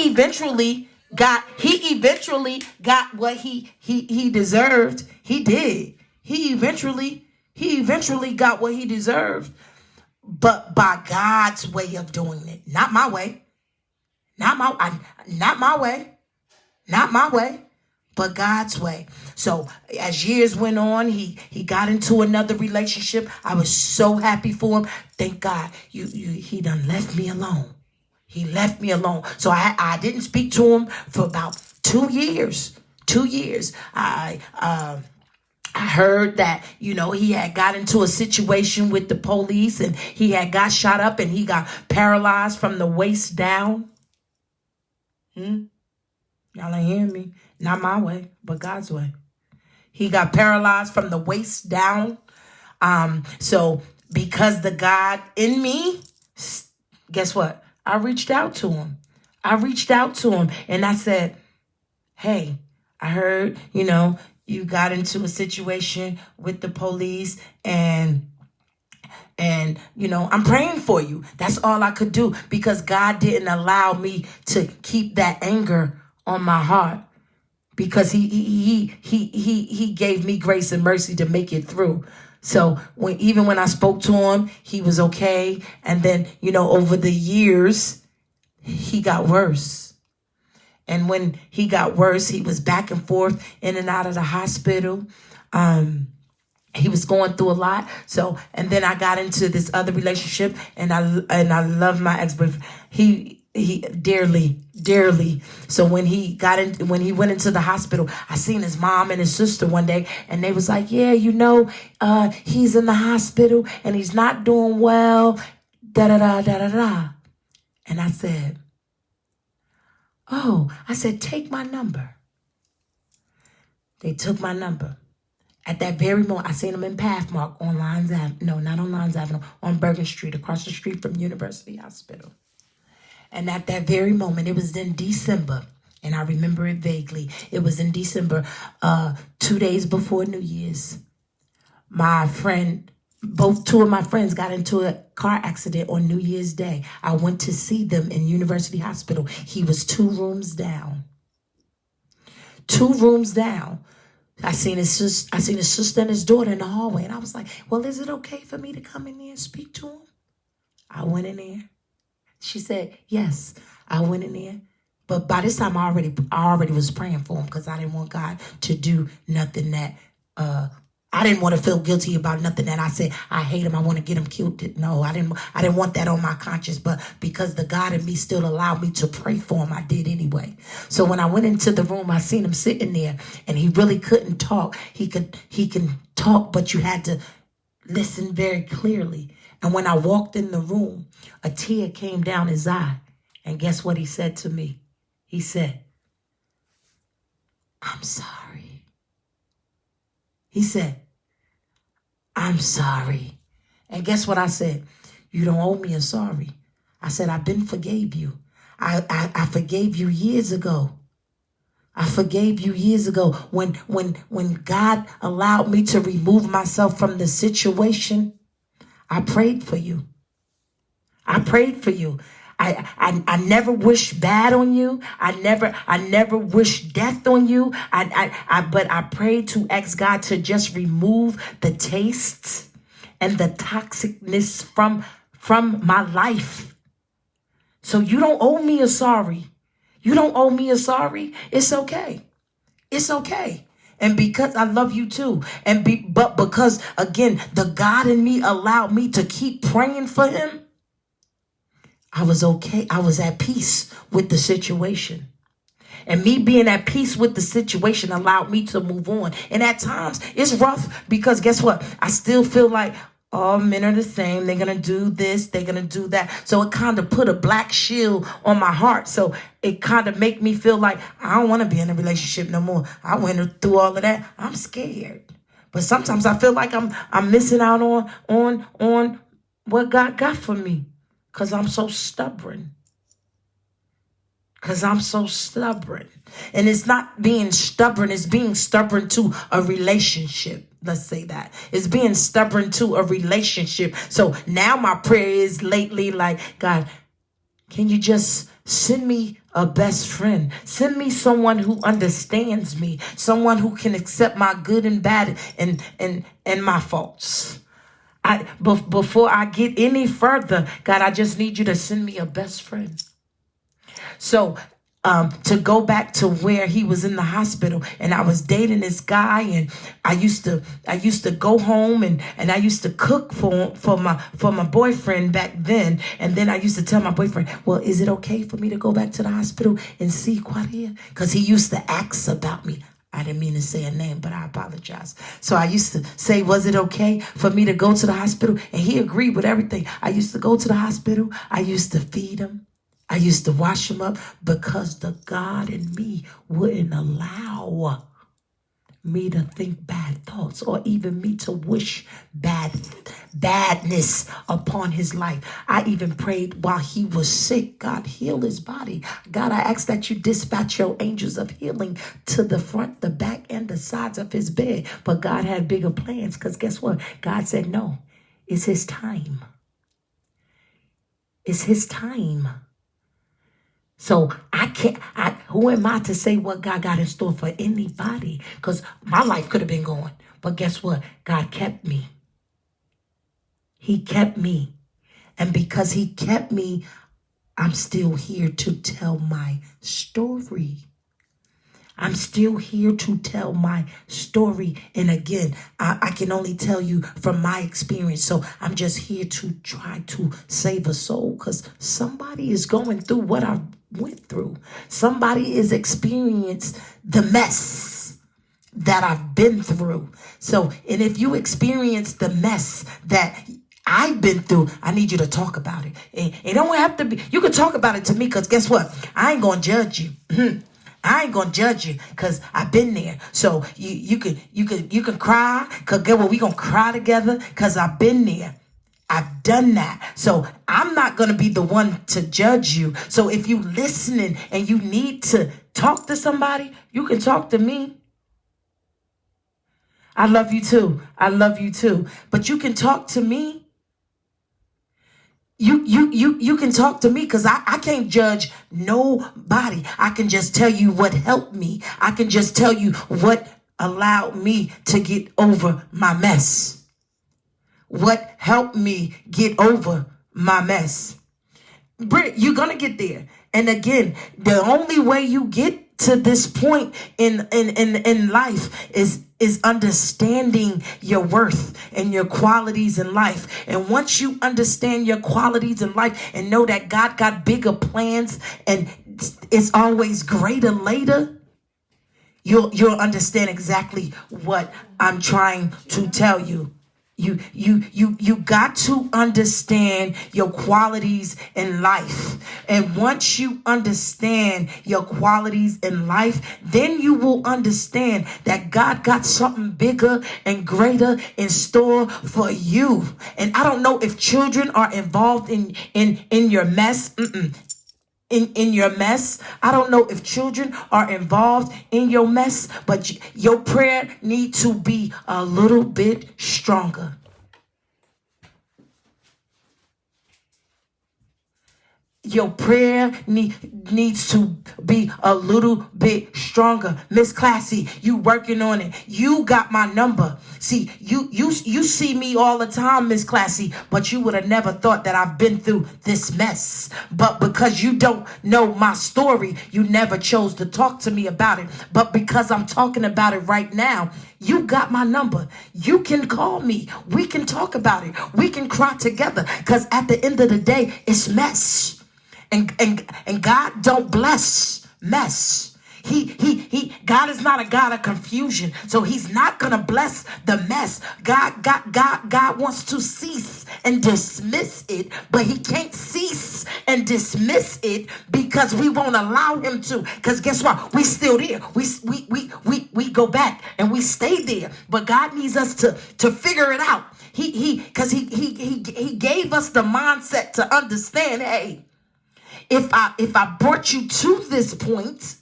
A: eventually got what he deserved. He did. He eventually got what he deserved, but by God's way of doing it, not my way. Not my way, but God's way. So as years went on, he got into another relationship. I was so happy for him. Thank God, he done left me alone. He left me alone. So I didn't speak to him for about 2 years. 2 years. I heard that, he had got into a situation with the police, and he had got shot up, and he got paralyzed from the waist down. Y'all ain't hearing me. Not my way, but God's way. He got paralyzed from the waist down. So because the God in me, guess what? I reached out to him. And I said, hey, I heard, you got into a situation with the police, and I'm praying for you. That's all I could do, because God didn't allow me to keep that anger on my heart, because he gave me grace and mercy to make it through. So even when I spoke to him, he was okay. And then, over the years, he got worse. And when he got worse, he was back and forth in and out of the hospital. He was going through a lot. So, and then I got into this other relationship, and I love my ex-boyfriend. He dearly. So when he went into the hospital, I seen his mom and his sister one day, and they was like, yeah, he's in the hospital and he's not doing well. Da da da da da da. And I said, take my number. They took my number. At that very moment, I seen him in Pathmark on Lyons Avenue. No, not on Lyons Avenue, on Bergen Street, across the street from University Hospital. And at that very moment, it was in December, and I remember it vaguely. It was in December, 2 days before New Year's. Two of my friends got into a car accident on New Year's Day. I went to see them in University Hospital. He was 2 rooms down. 2 rooms down. I seen his sister and his daughter in the hallway, and I was like, well, is it okay for me to come in there and speak to him? I went in there. She said, yes. I went in there. But by this time, I already was praying for him, because I didn't want God to do nothing that, I didn't want to feel guilty about nothing that I said, I hate him, I want to get him killed. No, I didn't want that on my conscience, but because the God in me still allowed me to pray for him, I did anyway. So when I went into the room, I seen him sitting there, and he really couldn't talk. He can talk, but you had to listen very clearly. And when I walked in the room, a tear came down his eye. And guess what he said to me? He said, I'm sorry. He said, I'm sorry. And guess what I said? You don't owe me a sorry. I said, I've been forgave you. I forgave you years ago. I forgave you years ago when God allowed me to remove myself from the situation. I prayed for you. I prayed for you. I never wished bad on you. I never wished death on you. But I prayed to ask God to just remove the taste and the toxicness from my life. So you don't owe me a sorry. You don't owe me a sorry. It's okay. It's okay. And because I love you too. But because, again, the God in me allowed me to keep praying for him, I was okay. I was at peace with the situation. And me being at peace with the situation allowed me to move on. And at times, it's rough, because guess what? I still feel like all men are the same. They're going to do this. They're going to do that. So it kind of put a black shield on my heart. So it kind of make me feel like I don't want to be in a relationship no more. I went through all of that. I'm scared. But sometimes I feel like I'm missing out on what God got for me, because I'm so stubborn. And it's not being stubborn. It's being stubborn to a relationship. Let's say that. It's being stubborn to a relationship. So now my prayer is lately like, God, can you just send me a best friend? Send me someone who understands me. Someone who can accept my good and bad and my faults. Before I get any further, God, I just need you to send me a best friend. So to go back to where he was in the hospital, and I was dating this guy, and I used to go home and I used to cook for my boyfriend back then. And then I used to tell my boyfriend, well, is it okay for me to go back to the hospital and see Quadia? Because he used to ask about me. I didn't mean to say a name, but I apologize. So I used to say, was it okay for me to go to the hospital? And he agreed with everything. I used to go to the hospital. I used to feed him. I used to wash him up, because the God in me wouldn't allow me to think bad thoughts, or even me to wish badness upon his life. I even prayed while he was sick, God, heal his body. God, I ask that you dispatch your angels of healing to the front, the back, and the sides of his bed. But God had bigger plans, because guess what? God said, no, it's his time. It's his time. So who am I to say what God got in store for anybody? Because my life could have been going. But guess what? God kept me. He kept me. And because he kept me, I'm still here to tell my story. I'm still here to tell my story. And again, I can only tell you from my experience. So I'm just here to try to save a soul, because somebody is going through what I went through. Somebody is experiencing the mess that I've been through. So, and if you experience the mess that I've been through, I need you to talk about it. And it don't have to be, you can talk about it to me, because guess what? I ain't going to judge you. I ain't gonna judge you, because I've been there. So you can cry, because get what, we gonna cry together, because I've been there. I've done that. So I'm not gonna be the one to judge you. So if you listening and you need to talk to somebody, you can talk to me. I love you too. I love you too. But you can talk to me. You can talk to me, because I can't judge nobody. I can just tell you what helped me. I can just tell you what allowed me to get over my mess. What helped me get over my mess. Britt, you're going to get there. And again, the only way you get to this point in life is understanding your worth and your qualities in life. And once you understand your qualities in life and know that God got bigger plans and it's always greater later, you'll understand exactly what I'm trying to tell you. You got to understand your qualities in life. And once you understand your qualities in life, then you will understand that God got something bigger and greater in store for you. And I don't know if children are involved in your mess. In your mess. I don't know if children are involved in your mess, but your prayer needs to be a little bit stronger. Your prayer needs to be a little bit stronger. Miss Classy, you working on it. You got my number. See, you see me all the time, Miss Classy, but you would have never thought that I've been through this mess. But because you don't know my story, you never chose to talk to me about it. But because I'm talking about it right now, you got my number. You can call me. We can talk about it. We can cry together, because at the end of the day, it's mess. And God don't bless mess. God is not a God of confusion. So he's not going to bless the mess. God wants to cease and dismiss it, but he can't cease and dismiss it because we won't allow him to. Because guess what? We still there. We go back and we stay there. But God needs us to figure it out. Because he gave us the mindset to understand, hey, if I brought you to this point,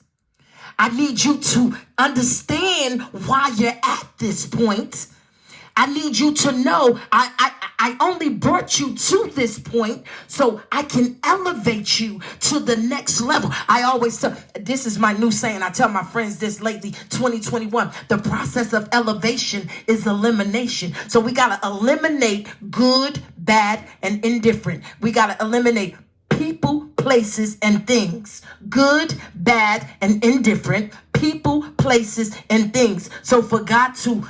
A: I need you to understand why you're at this point. I need you to know I only brought you to this point so I can elevate you to the next level. I always tell, this is my new saying. I tell my friends this lately, 2021. The process of elevation is elimination. So we got to eliminate good, bad, and indifferent. We got to eliminate people, places, and things. Good, bad, and indifferent. People, places, and things. So for God to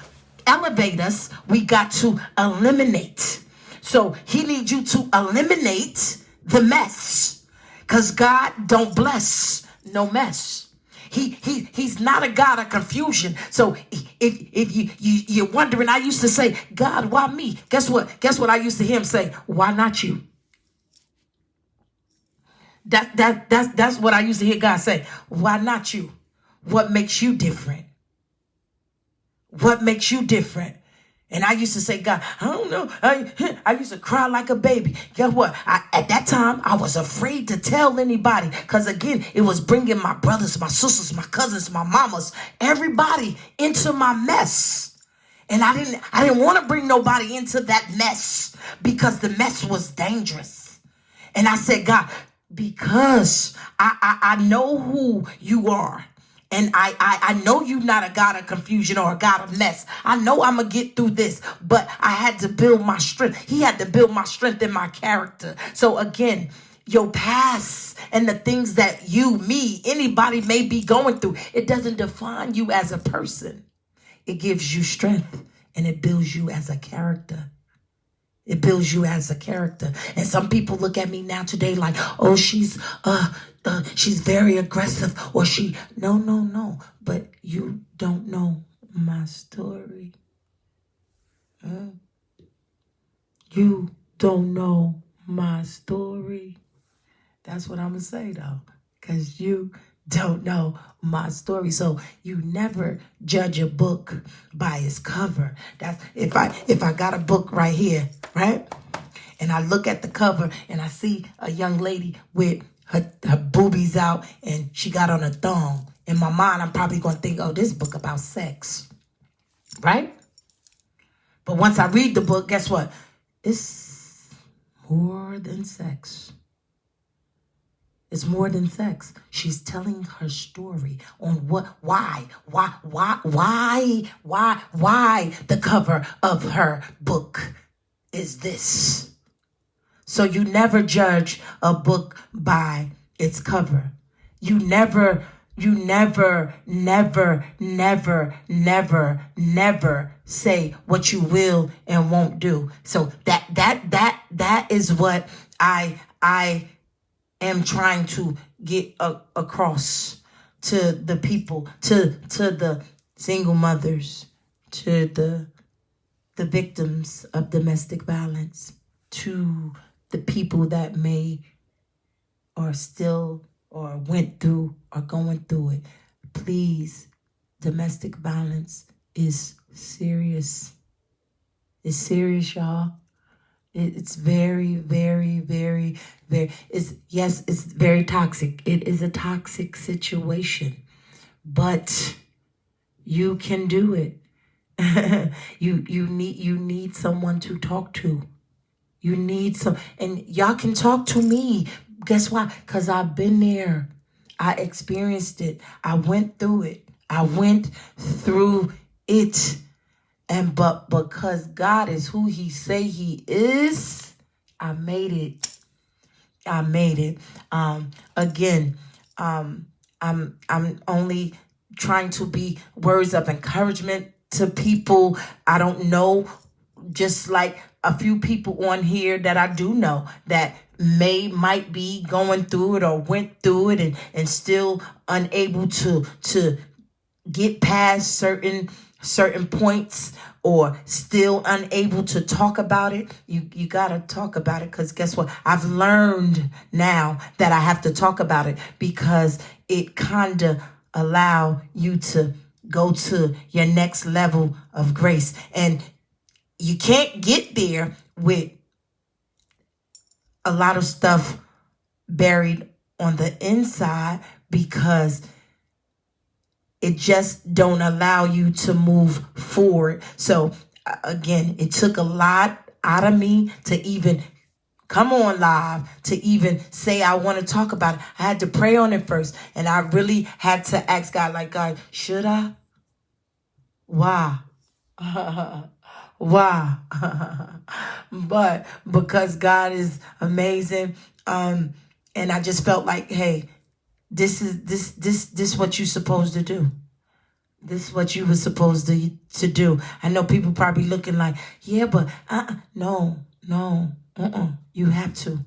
A: elevate us, we got to eliminate. So he needs you to eliminate the mess, because God don't bless no mess. He's not a God of confusion. So if you're wondering, I used to say, God, why me? Guess what I used to hear him say? Why not you? That's what I used to hear God say. Why not you? What makes you different? What makes you different? And I used to say, God, I don't know. I used to cry like a baby. Guess what? At that time, I was afraid to tell anybody. Because again, it was bringing my brothers, my sisters, my cousins, my mamas, everybody into my mess. And I didn't want to bring nobody into that mess, because the mess was dangerous. And I said, God, because I know who you are. And I know you're not a God of confusion or a God of mess. I know I'm going to get through this, but I had to build my strength. He had to build my strength in my character. So again, your past and the things that you, me, anybody may be going through, it doesn't define you as a person. It gives you strength and it builds you as a character. It builds you as a character. And some people look at me now today like, oh, she's very aggressive, or no. But you don't know my story. You don't know my story. That's what I'm going to say, though, because you don't know my story. So you never judge a book by its cover. That's if I got a book right here, right? And I look at the cover and I see a young lady with her boobies out and she got on a thong. In my mind, I'm probably going to think, oh, this book about sex, right? But once I read the book, guess what? It's more than sex. It's more than sex. She's telling her story on why the cover of her book is this. So you never judge a book by its cover. You never say what you will and won't do. So that is what I am trying to get across to the people, to the single mothers, to the victims of domestic violence, to the people that may or still or went through or going through it. Please, domestic violence is serious. It's serious, y'all. It's very, very, very, very, it's very toxic. It is a toxic situation, but you can do it. You need someone to talk to. You need and y'all can talk to me. Guess why? Because I've been there. I experienced it. I went through it. But because God is who he say he is, I made it. Again, I'm only trying to be words of encouragement to people. I don't know, just like a few people on here that I do know that might be going through it or went through it and still unable to get past certain points, or still unable to talk about it. You got to talk about it, because guess what? I've learned now that I have to talk about it, because it kind of allow you to go to your next level of grace. And you can't get there with a lot of stuff buried on the inside, because it just don't allow you to move forward. So again, it took a lot out of me to even come on live, to even say I want to talk about it. I had to pray on it first. And I really had to ask God, like, God, should I? Why? Why? But because God is amazing, and I just felt like, hey, this is what you're supposed to do. This is what you were supposed to do. I know people probably looking like, yeah, but no. You have to.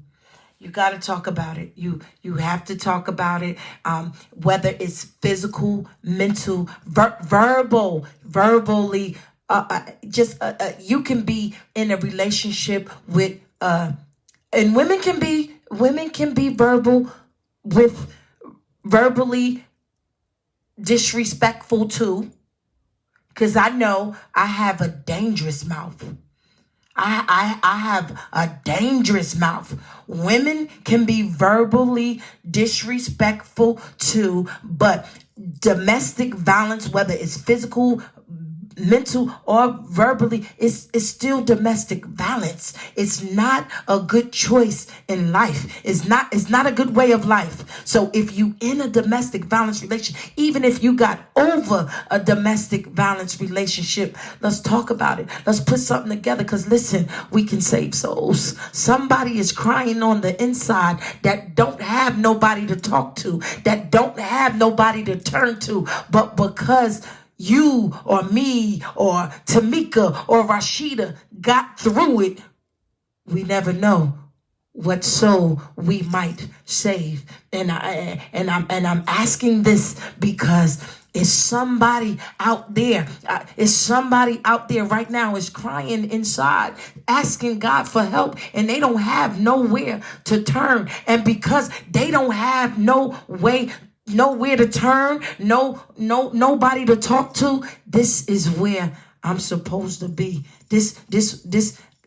A: You got to talk about it. You have to talk about it. Whether it's physical, mental, verbally. You can be in a relationship with, and women can be verbally disrespectful too, because I know I have a dangerous mouth. I have a dangerous mouth. Women can be verbally disrespectful too, but domestic violence, whether it's physical, mental or verbally, it's still domestic violence. It's not a good choice in life. It's not a good way of life. So if you in a domestic violence relation, even if you got over a domestic violence relationship, let's talk about it. Let's put something together, because listen, we can save souls. Somebody is crying on the inside that don't have nobody to talk to, that don't have nobody to turn to, but because you or me or Tamika or Rashida got through it, we never know what soul we might save. And I'm asking this because is somebody out there right now is crying inside, asking God for help, and they don't have nowhere to turn. And because they don't have nowhere to turn, nobody to talk to, this is where I'm supposed to be. This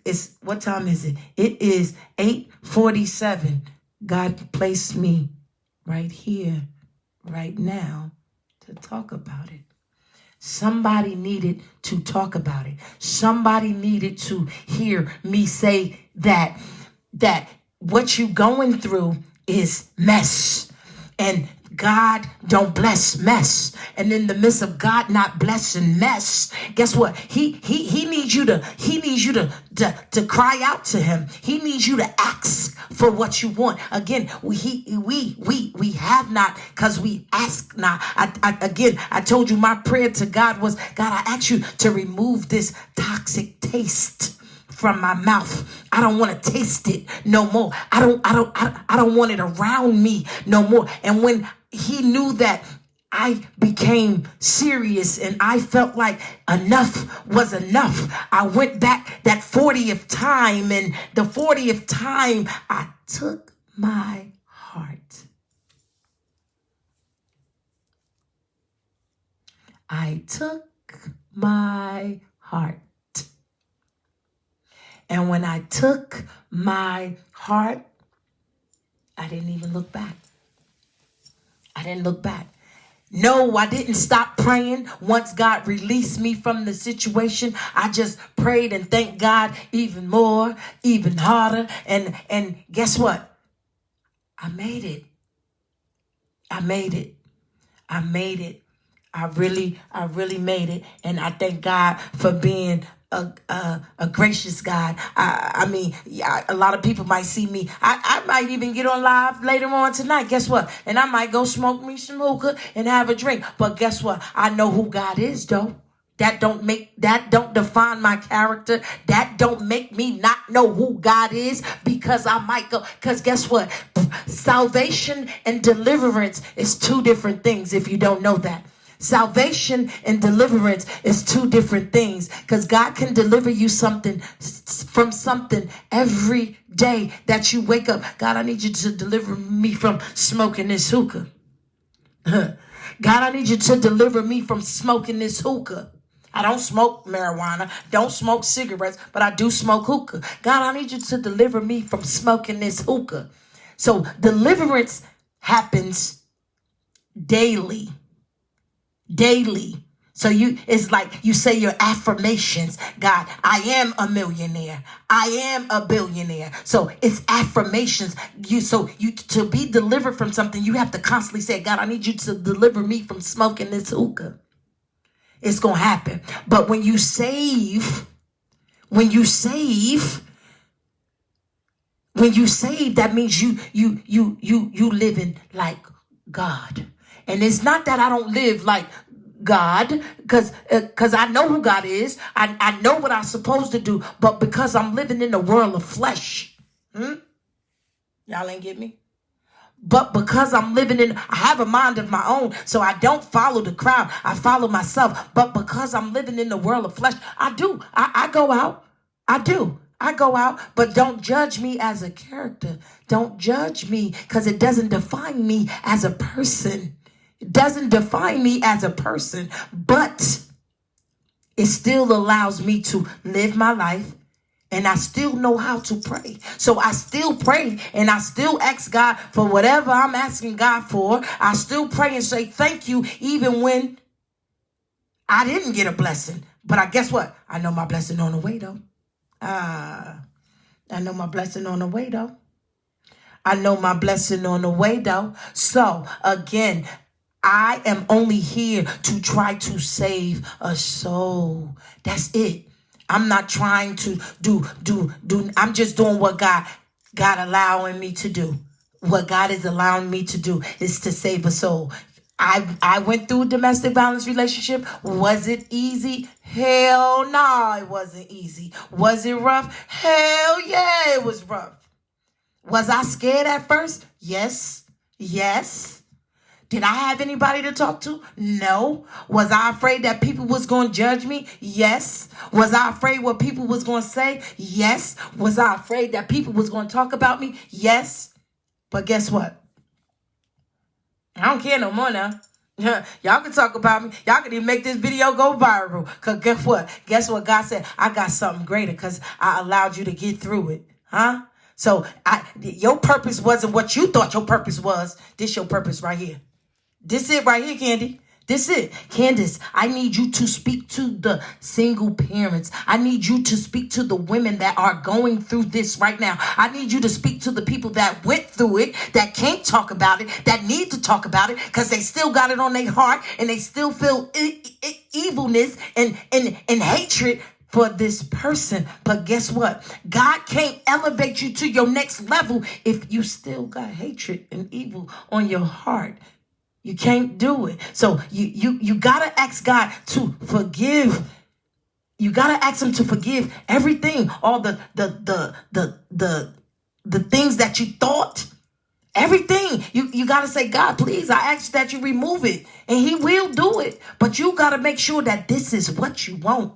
A: is, what time is it? It is 8:47. God placed me right here, right now, to talk about it. Somebody needed to talk about it. Somebody needed to hear me say that what you going through is mess. And God don't bless mess. And in the midst of God not blessing mess, guess what? He needs you to cry out to him. He needs you to ask for what you want. Again, we have not because we ask not. I told you my prayer to God was, God, I ask you to remove this toxic taste from my mouth. I don't want to taste it no more. I don't want it around me no more. And when he knew that I became serious and I felt like enough was enough, I went back that 40th time, and the 40th time I took my heart. I took my heart. And when I took my heart, I didn't even look back. I didn't look back. No, I didn't stop praying. Once God released me from the situation, I just prayed and thanked God even more, even harder. And guess what? I made it. I made it. I made it. I really made it. And I thank God for being a gracious God. I mean, a lot of people might see me. I might even get on live later on tonight. Guess what? And I might go smoke me some hookah and have a drink. But guess what? I know who God is, though. That don't define my character. That don't make me not know who God is, because I might go. Because guess what? Salvation and deliverance is two different things, if you don't know that. Salvation and deliverance is two different things, because God can deliver you from something every day that you wake up. God, I need you to deliver me from smoking this hookah. God, I need you to deliver me from smoking this hookah. I don't smoke marijuana, don't smoke cigarettes, but I do smoke hookah. God, I need you to deliver me from smoking this hookah. So deliverance happens daily. So it's like you say your affirmations. God, I am a millionaire. I am a billionaire. So it's affirmations. To be delivered from something, you have to constantly say, God, I need you to deliver me from smoking this hookah. It's going to happen. But when you save, that means you living like God. And it's not that I don't live like God, because I know who God is. I know what I'm supposed to do, but because I'm living in the world of flesh. Y'all ain't get me? But because I have a mind of my own, so I don't follow the crowd. I follow myself. But because I'm living in the world of flesh, I do. I go out. I do. I go out, but don't judge me as a character. Don't judge me, because it doesn't define me as a person. It doesn't define me as a person, but it still allows me to live my life. And I still know how to pray. So I still pray and I still ask God for whatever I'm asking God for. I still pray and say thank you even when I didn't get a blessing. But I guess what? I know my blessing on the way, though. I know my blessing on the way, though. I know my blessing on the way, though. So, again, I am only here to try to save a soul. That's it. I'm not trying to do. I'm just doing what God allowing me to do. What God is allowing me to do is to save a soul. I went through a domestic violence relationship. Was it easy? Hell no, it wasn't easy. Was it rough? Hell yeah, it was rough. Was I scared at first? Yes. Yes. Did I have anybody to talk to? No. Was I afraid that people was going to judge me? Yes. Was I afraid what people was going to say? Yes. Was I afraid that people was going to talk about me? Yes. But guess what? I don't care no more now. Y'all can talk about me. Y'all can even make this video go viral. Because guess what? Guess what God said? I got something greater because I allowed you to get through it. Huh? So your purpose wasn't what you thought your purpose was. This your purpose right here. This it right here, Candy. This it. Candace, I need you to speak to the single parents. I need you to speak to the women that are going through this right now. I need you to speak to the people that went through it, that can't talk about it, that need to talk about it because they still got it on their heart and they still feel evilness and hatred for this person. But guess what? God can't elevate you to your next level if you still got hatred and evil on your heart. You can't do it. So you gotta ask God to forgive. You gotta ask him to forgive everything, all the things that you thought, everything. You gotta say, God, please, I ask that you remove it, and he will do it. But you gotta make sure that this is what you want,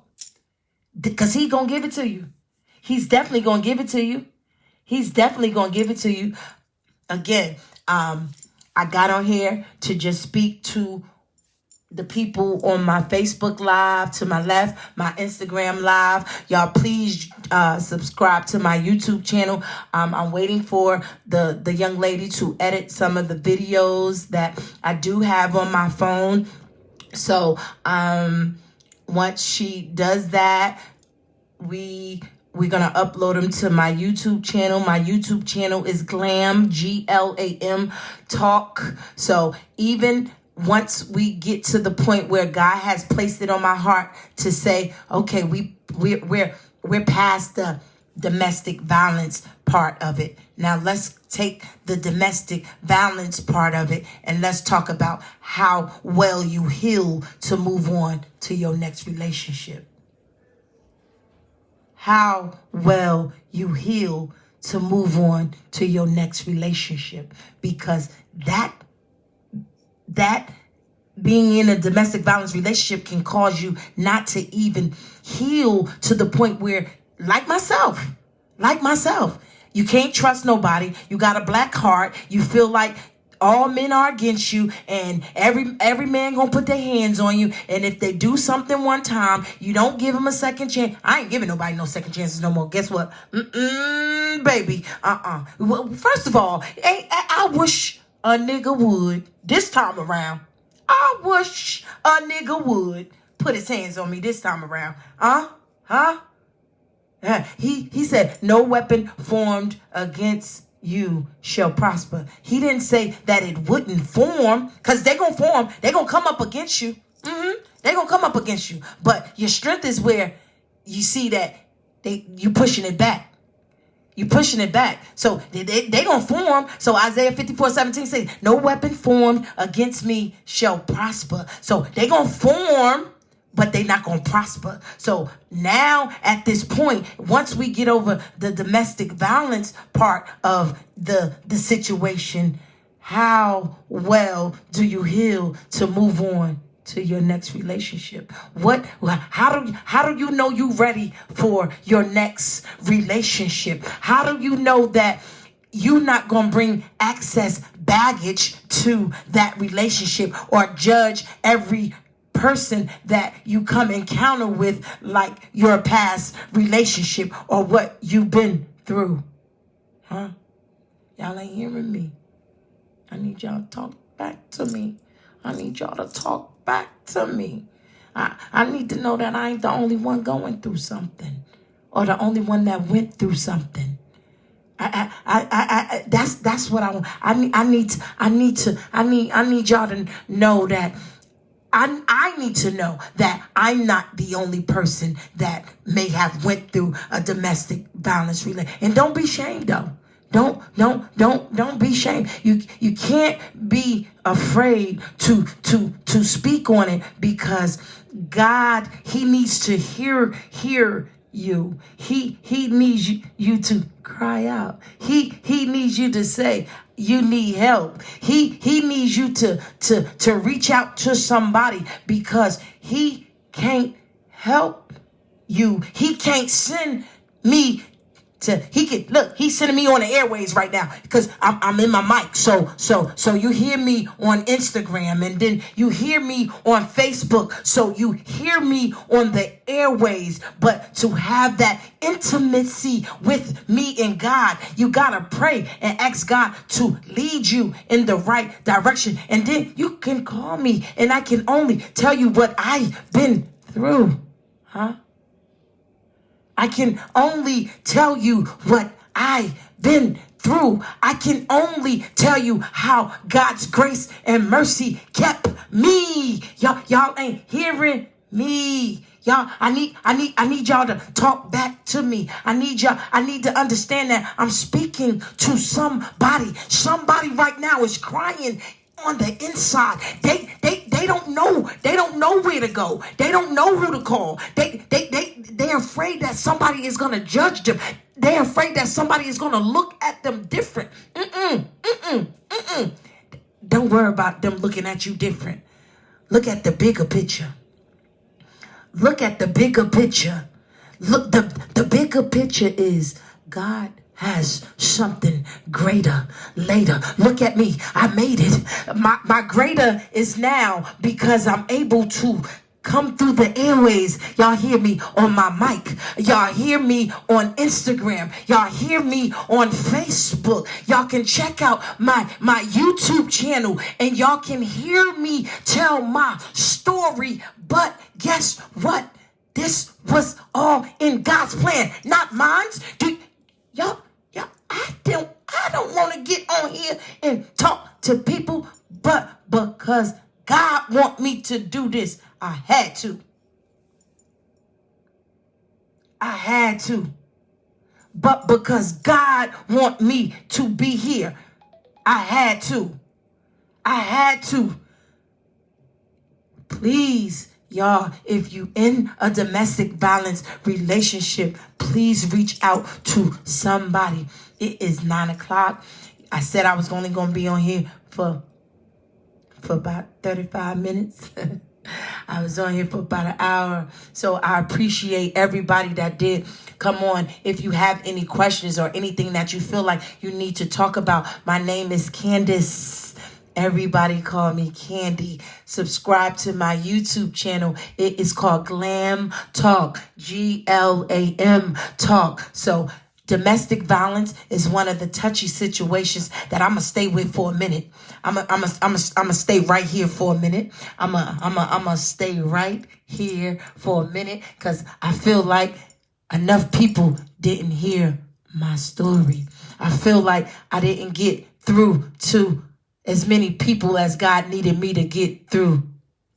A: because he gonna give it to you. He's definitely gonna give it to you. He's definitely gonna give it to you. Again, I got on here to just speak to the people on my Facebook Live to my left, my Instagram Live. Y'all please subscribe to my YouTube channel. I'm waiting for the young lady to edit some of the videos that I do have on my phone. So once she does that, we're going to upload them to my YouTube channel. My YouTube channel is Glam, Glam Talk. So even once we get to the point where God has placed it on my heart to say, okay, we're past the domestic violence part of it. Now let's take the domestic violence part of it and let's talk about how well you heal to move on to your next relationship. How well you heal to move on to your next relationship, because that being in a domestic violence relationship can cause you not to even heal to the point where, like myself, you can't trust nobody. You got a black heart. You feel like all men are against you, and every man gonna put their hands on you. And if they do something one time, you don't give them a second chance. I ain't giving nobody no second chances no more. Guess what? Baby. Well, first of all, I wish a nigga would this time around. I wish a nigga would put his hands on me this time around. He said, no weapon formed against you shall prosper. He didn't say that it wouldn't form, because they're going to form. They're going to come up against you. They're going to come up against you. But your strength is where you see that you pushing it back. You pushing it back. So they going to form. So Isaiah 54:17 says, no weapon formed against me shall prosper. So they going to form, but they're not going to prosper. So now at this point, once we get over the domestic violence part of the situation, how well do you heal to move on to your next relationship? How do you know you ready for your next relationship? How do you know that you're not going to bring excess baggage to that relationship or judge every person that you come encounter with like your past relationship or what you've been through? Y'all ain't hearing me. I need y'all to talk back to me. I need y'all to talk back to me. I need to know that I ain't the only one going through something, or the only one that went through something. That's what I want. I need y'all to know that I need to know that I'm not the only person that may have went through a domestic violence relationship. And don't be shamed though. Don't be shamed. You can't be afraid to speak on it, because God, he needs to hear you. He needs you to cry out. He needs you to say you need help. He needs you to reach out to somebody, because he can't help you. He can't send me he's sending me on the airways right now, because I'm in my mic. So you hear me on Instagram, and then you hear me on Facebook. So you hear me on the airways. But to have that intimacy with me and God, you gotta pray and ask God to lead you in the right direction. And then you can call me, and I can only tell you what I've been through. I can only tell you what I've been through. I can only tell you how God's grace and mercy kept me. Y'all ain't hearing me. Y'all, I need y'all to talk back to me. I need to understand that I'm speaking to somebody. Somebody right now is crying on the inside. They don't know. They don't know where to go. They don't know who to call. They're afraid that somebody is going to judge them. They're afraid that somebody is going to look at them different. Don't worry about them looking at you different. Look at the bigger picture. Look at the bigger picture. Look, the bigger picture is God has something greater later. Look at me. I made it. My greater is now, because I'm able to come through the airways. Y'all hear me on my mic. Y'all hear me on Instagram. Y'all hear me on Facebook. Y'all can check out my YouTube channel, and y'all can hear me tell my story. But guess what? This was all in God's plan, not mine. Y'all, I don't want to get on here and talk to people, but because God want me to do this, I had to. But because God want me to be here, I had to. Please, y'all, if you in a domestic violence relationship, please reach out to somebody. It is 9:00. I said I was only going to be on here for about 35 minutes. I was on here for about an hour. So I appreciate everybody that did come on. If you have any questions or anything that you feel like you need to talk about, my name is Candace. Everybody call me Candy. Subscribe to my YouTube channel. It is called Glam Talk. GLAM Talk. So domestic violence is one of the touchy situations that I'm gonna stay with for a minute. I'm gonna stay right here for a minute. I'm gonna stay right here for a minute, because I feel like enough people didn't hear my story. I feel like I didn't get through to as many people as God needed me to get through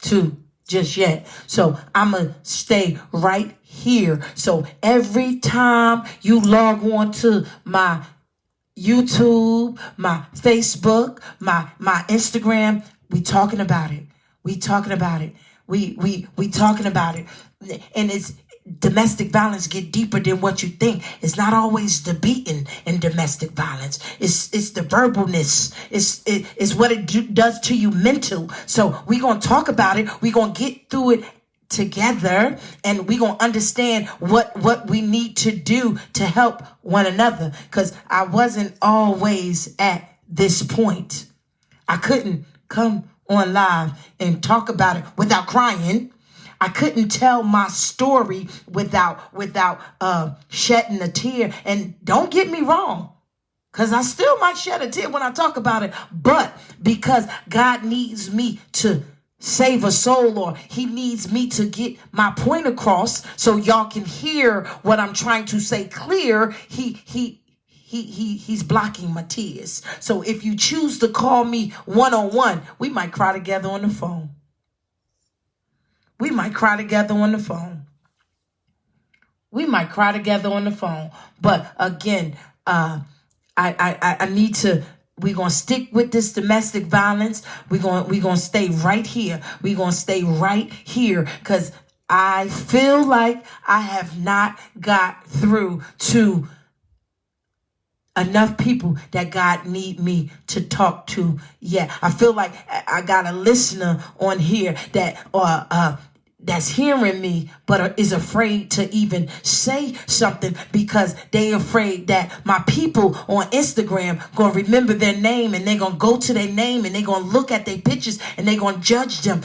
A: to just yet. So I'm going to stay right here. So every time you log on to my YouTube, my Facebook, my Instagram, we talking about it. We talking about it. We talking about it. And it's domestic violence get deeper than what you think. It's not always the beating in domestic violence. It's the verbalness. It's what it does to you mental. So we're going to talk about it. We're going to get through it together, and we're going to understand what we need to do to help one another, because I wasn't always at this point. I couldn't come on live and talk about it without crying. I couldn't tell my story without shedding a tear. And don't get me wrong, because I still might shed a tear when I talk about it. But because God needs me to save a soul, or he needs me to get my point across so y'all can hear what I'm trying to say clear, he's blocking my tears. So if you choose to call me one-on-one, we might cry together on the phone. We might cry together on the phone. We might cry together on the phone. But again, I need to, we're going to stick with this domestic violence. We're going to stay right here. We're going to stay right here because I feel like I have not got through to enough people that God need me to talk to yet. I feel like I got a listener on here that that's hearing me, but is afraid to even say something because they afraid that my people on Instagram gonna remember their name and they gonna go to their name and they gonna look at their pictures and they gonna judge them.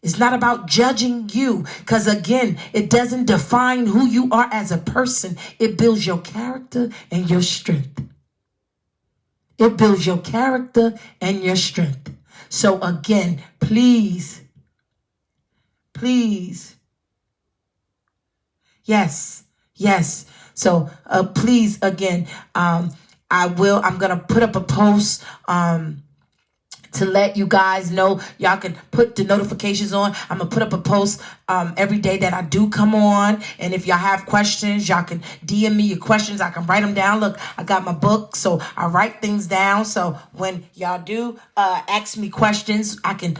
A: It's not about judging you, because again, it doesn't define who you are as a person. It builds your character and your strength. It builds your character and your strength. So again, please, yes. So please, again, I'm going to put up a post to let you guys know. Y'all can put the notifications on. I'm going to put up a post every day that I do come on. And if y'all have questions, y'all can DM me your questions. I can write them down. Look, I got my book, so I write things down. So when y'all do ask me questions, I can,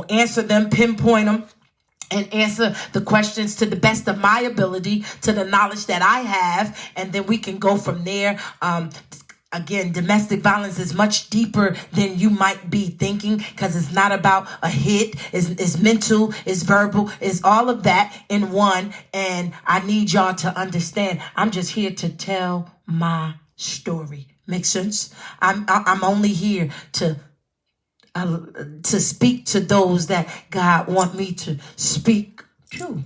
A: answer them, pinpoint them, and answer the questions to the best of my ability, to the knowledge that I have. And then we can go from there. Again, domestic violence is much deeper than you might be thinking, because it's not about a hit. It's mental, it's verbal, it's all of that in one. And I need y'all to understand, I'm just here to tell my story. Make sense? I'm only here to speak to those that God want me to speak to.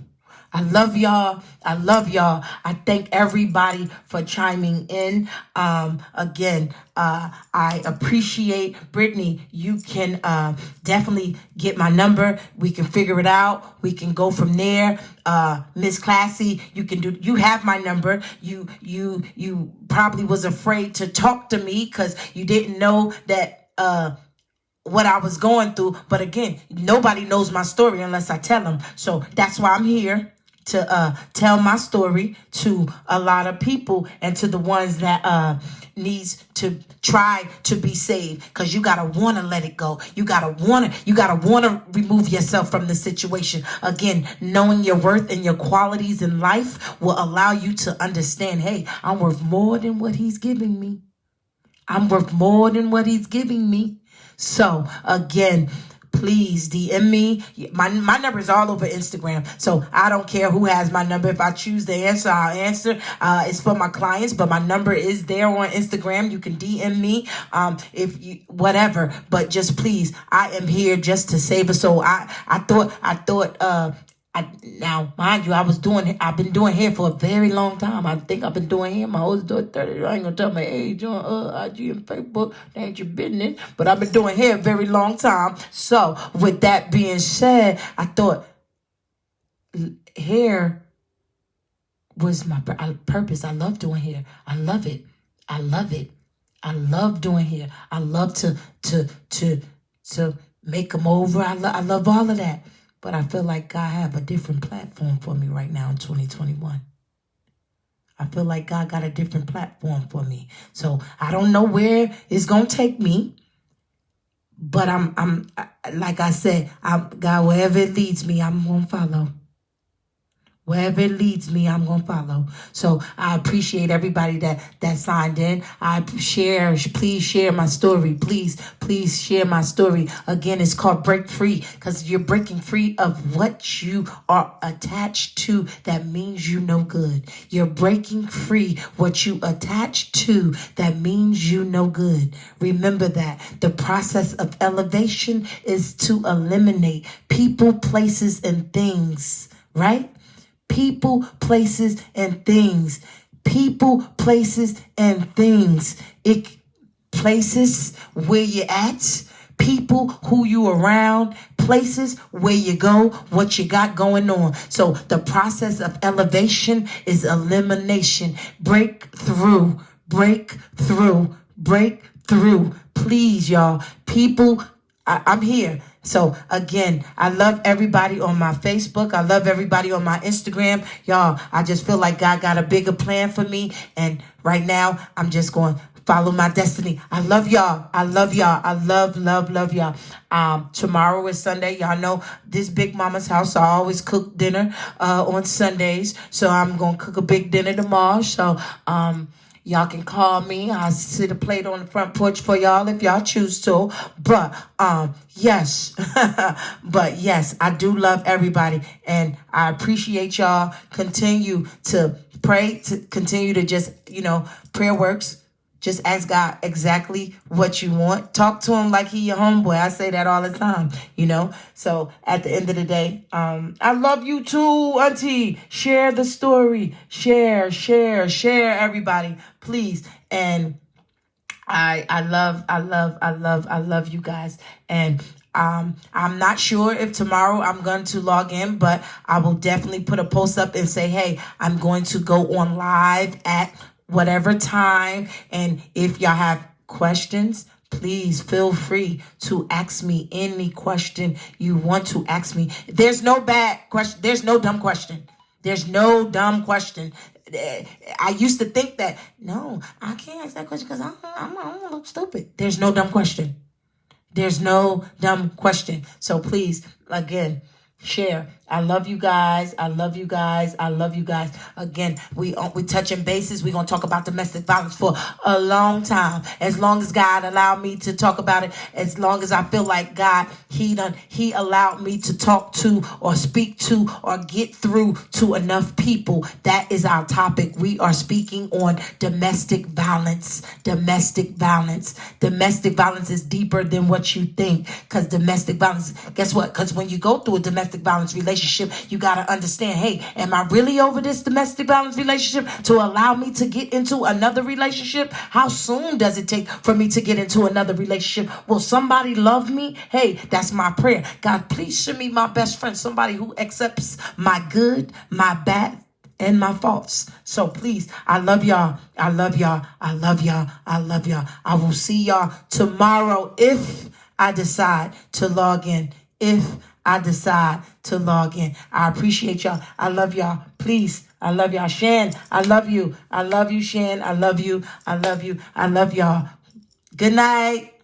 A: I love y'all. I thank everybody for chiming in. Again, I appreciate Brittany. You can definitely get my number. We can figure it out. We can go from there. Miss Classy, you have my number. You probably was afraid to talk to me because you didn't know that what I was going through. But again, nobody knows my story unless I tell them. So that's why I'm here to tell my story to a lot of people, and to the ones that needs to try to be saved, because you gotta want to let it go. You gotta want to remove yourself from the situation. Again, knowing your worth and your qualities in life will allow you to understand, hey, I'm worth more than what he's giving me. I'm worth more than what he's giving me. So again, please DM me. My number is all over Instagram. So I don't care who has my number. If I choose to answer, I'll answer. It's for my clients, but my number is there on Instagram. You can DM me, whatever. But just please, I am here just to save a soul. I thought, now, mind you, I've been doing hair for a very long time. I think I've been doing hair my whole 30. I ain't gonna tell my age on IG and Facebook. That ain't your business. But I've been doing hair a very long time. So with that being said, I thought hair was my purpose. I love doing hair. I love it. I love doing hair. I love to make them over. I love all of that. But I feel like God have a different platform for me right now in 2021. I feel like God got a different platform for me. So I don't know where it's going to take me. But I'm like I said, God, wherever it leads me, I'm going to follow. Wherever it leads me, I'm going to follow. So I appreciate everybody that signed in. Please share my story. Please share my story. Again, it's called Break Free, because you're breaking free of what you are attached to that means you no good. You're breaking free what you attach to that means you no good. Remember that the process of elevation is to eliminate people, places, and things, right? People, places, and things. People, places, and things. Places where you're at. people, who you around, places where you go, what you got going on. So the process of elevation is elimination. Breakthrough, breakthrough, breakthrough. Please, y'all, people, I'm here. So again, I love everybody on my Facebook. I love everybody on my Instagram. Y'all, I just feel like God got a bigger plan for me. And right now, I'm just going to follow my destiny. I love y'all. I love y'all. I love y'all. Tomorrow is Sunday. Y'all know this Big Mama's house. I always cook dinner on Sundays. So I'm going to cook a big dinner tomorrow. So, y'all can call me. I'll sit a plate on the front porch for y'all if y'all choose to. But yes, but yes, I do love everybody, and I appreciate y'all. Continue to pray, to continue to just, prayer works. Just ask God exactly what you want. Talk to him like he your homeboy. I say that all the time, So at the end of the day, I love you too, Auntie. Share the story. Share, everybody, please. And I love you guys. And I'm not sure if tomorrow I'm going to log in, but I will definitely put a post up and say, hey, I'm going to go on live at whatever time. And if y'all have questions, please feel free to ask me any question you want to ask me. There's no bad question. There's no dumb question. There's no dumb question. I used to think that, no, I can't ask that question because I'm gonna look stupid. There's no dumb question. There's no dumb question. So please, again, share. I love you guys. I love you guys. I love you guys. Again, we touching bases. We're going to talk about domestic violence for a long time. As long as God allowed me to talk about it, as long as I feel like God, he allowed me to talk to or speak to or get through to enough people. That is our topic. We are speaking on domestic violence. Domestic violence. Domestic violence is deeper than what you think, because domestic violence, guess what? Because when you go through a domestic violence relationship, you got to understand, hey, am I really over this domestic violence relationship to allow me to get into another relationship? How soon does it take for me to get into another relationship? Will somebody love me? Hey, that's my prayer. God, please send me my best friend, somebody who accepts my good, my bad, and my faults. So please, I love y'all. I love y'all. I love y'all. I love y'all. I will see y'all tomorrow if I decide to log in. If I decide to log in. I appreciate y'all. I love y'all. Please, I love y'all. Shan, I love you. I love you, Shan. I love you. I love you. I love y'all. Good night.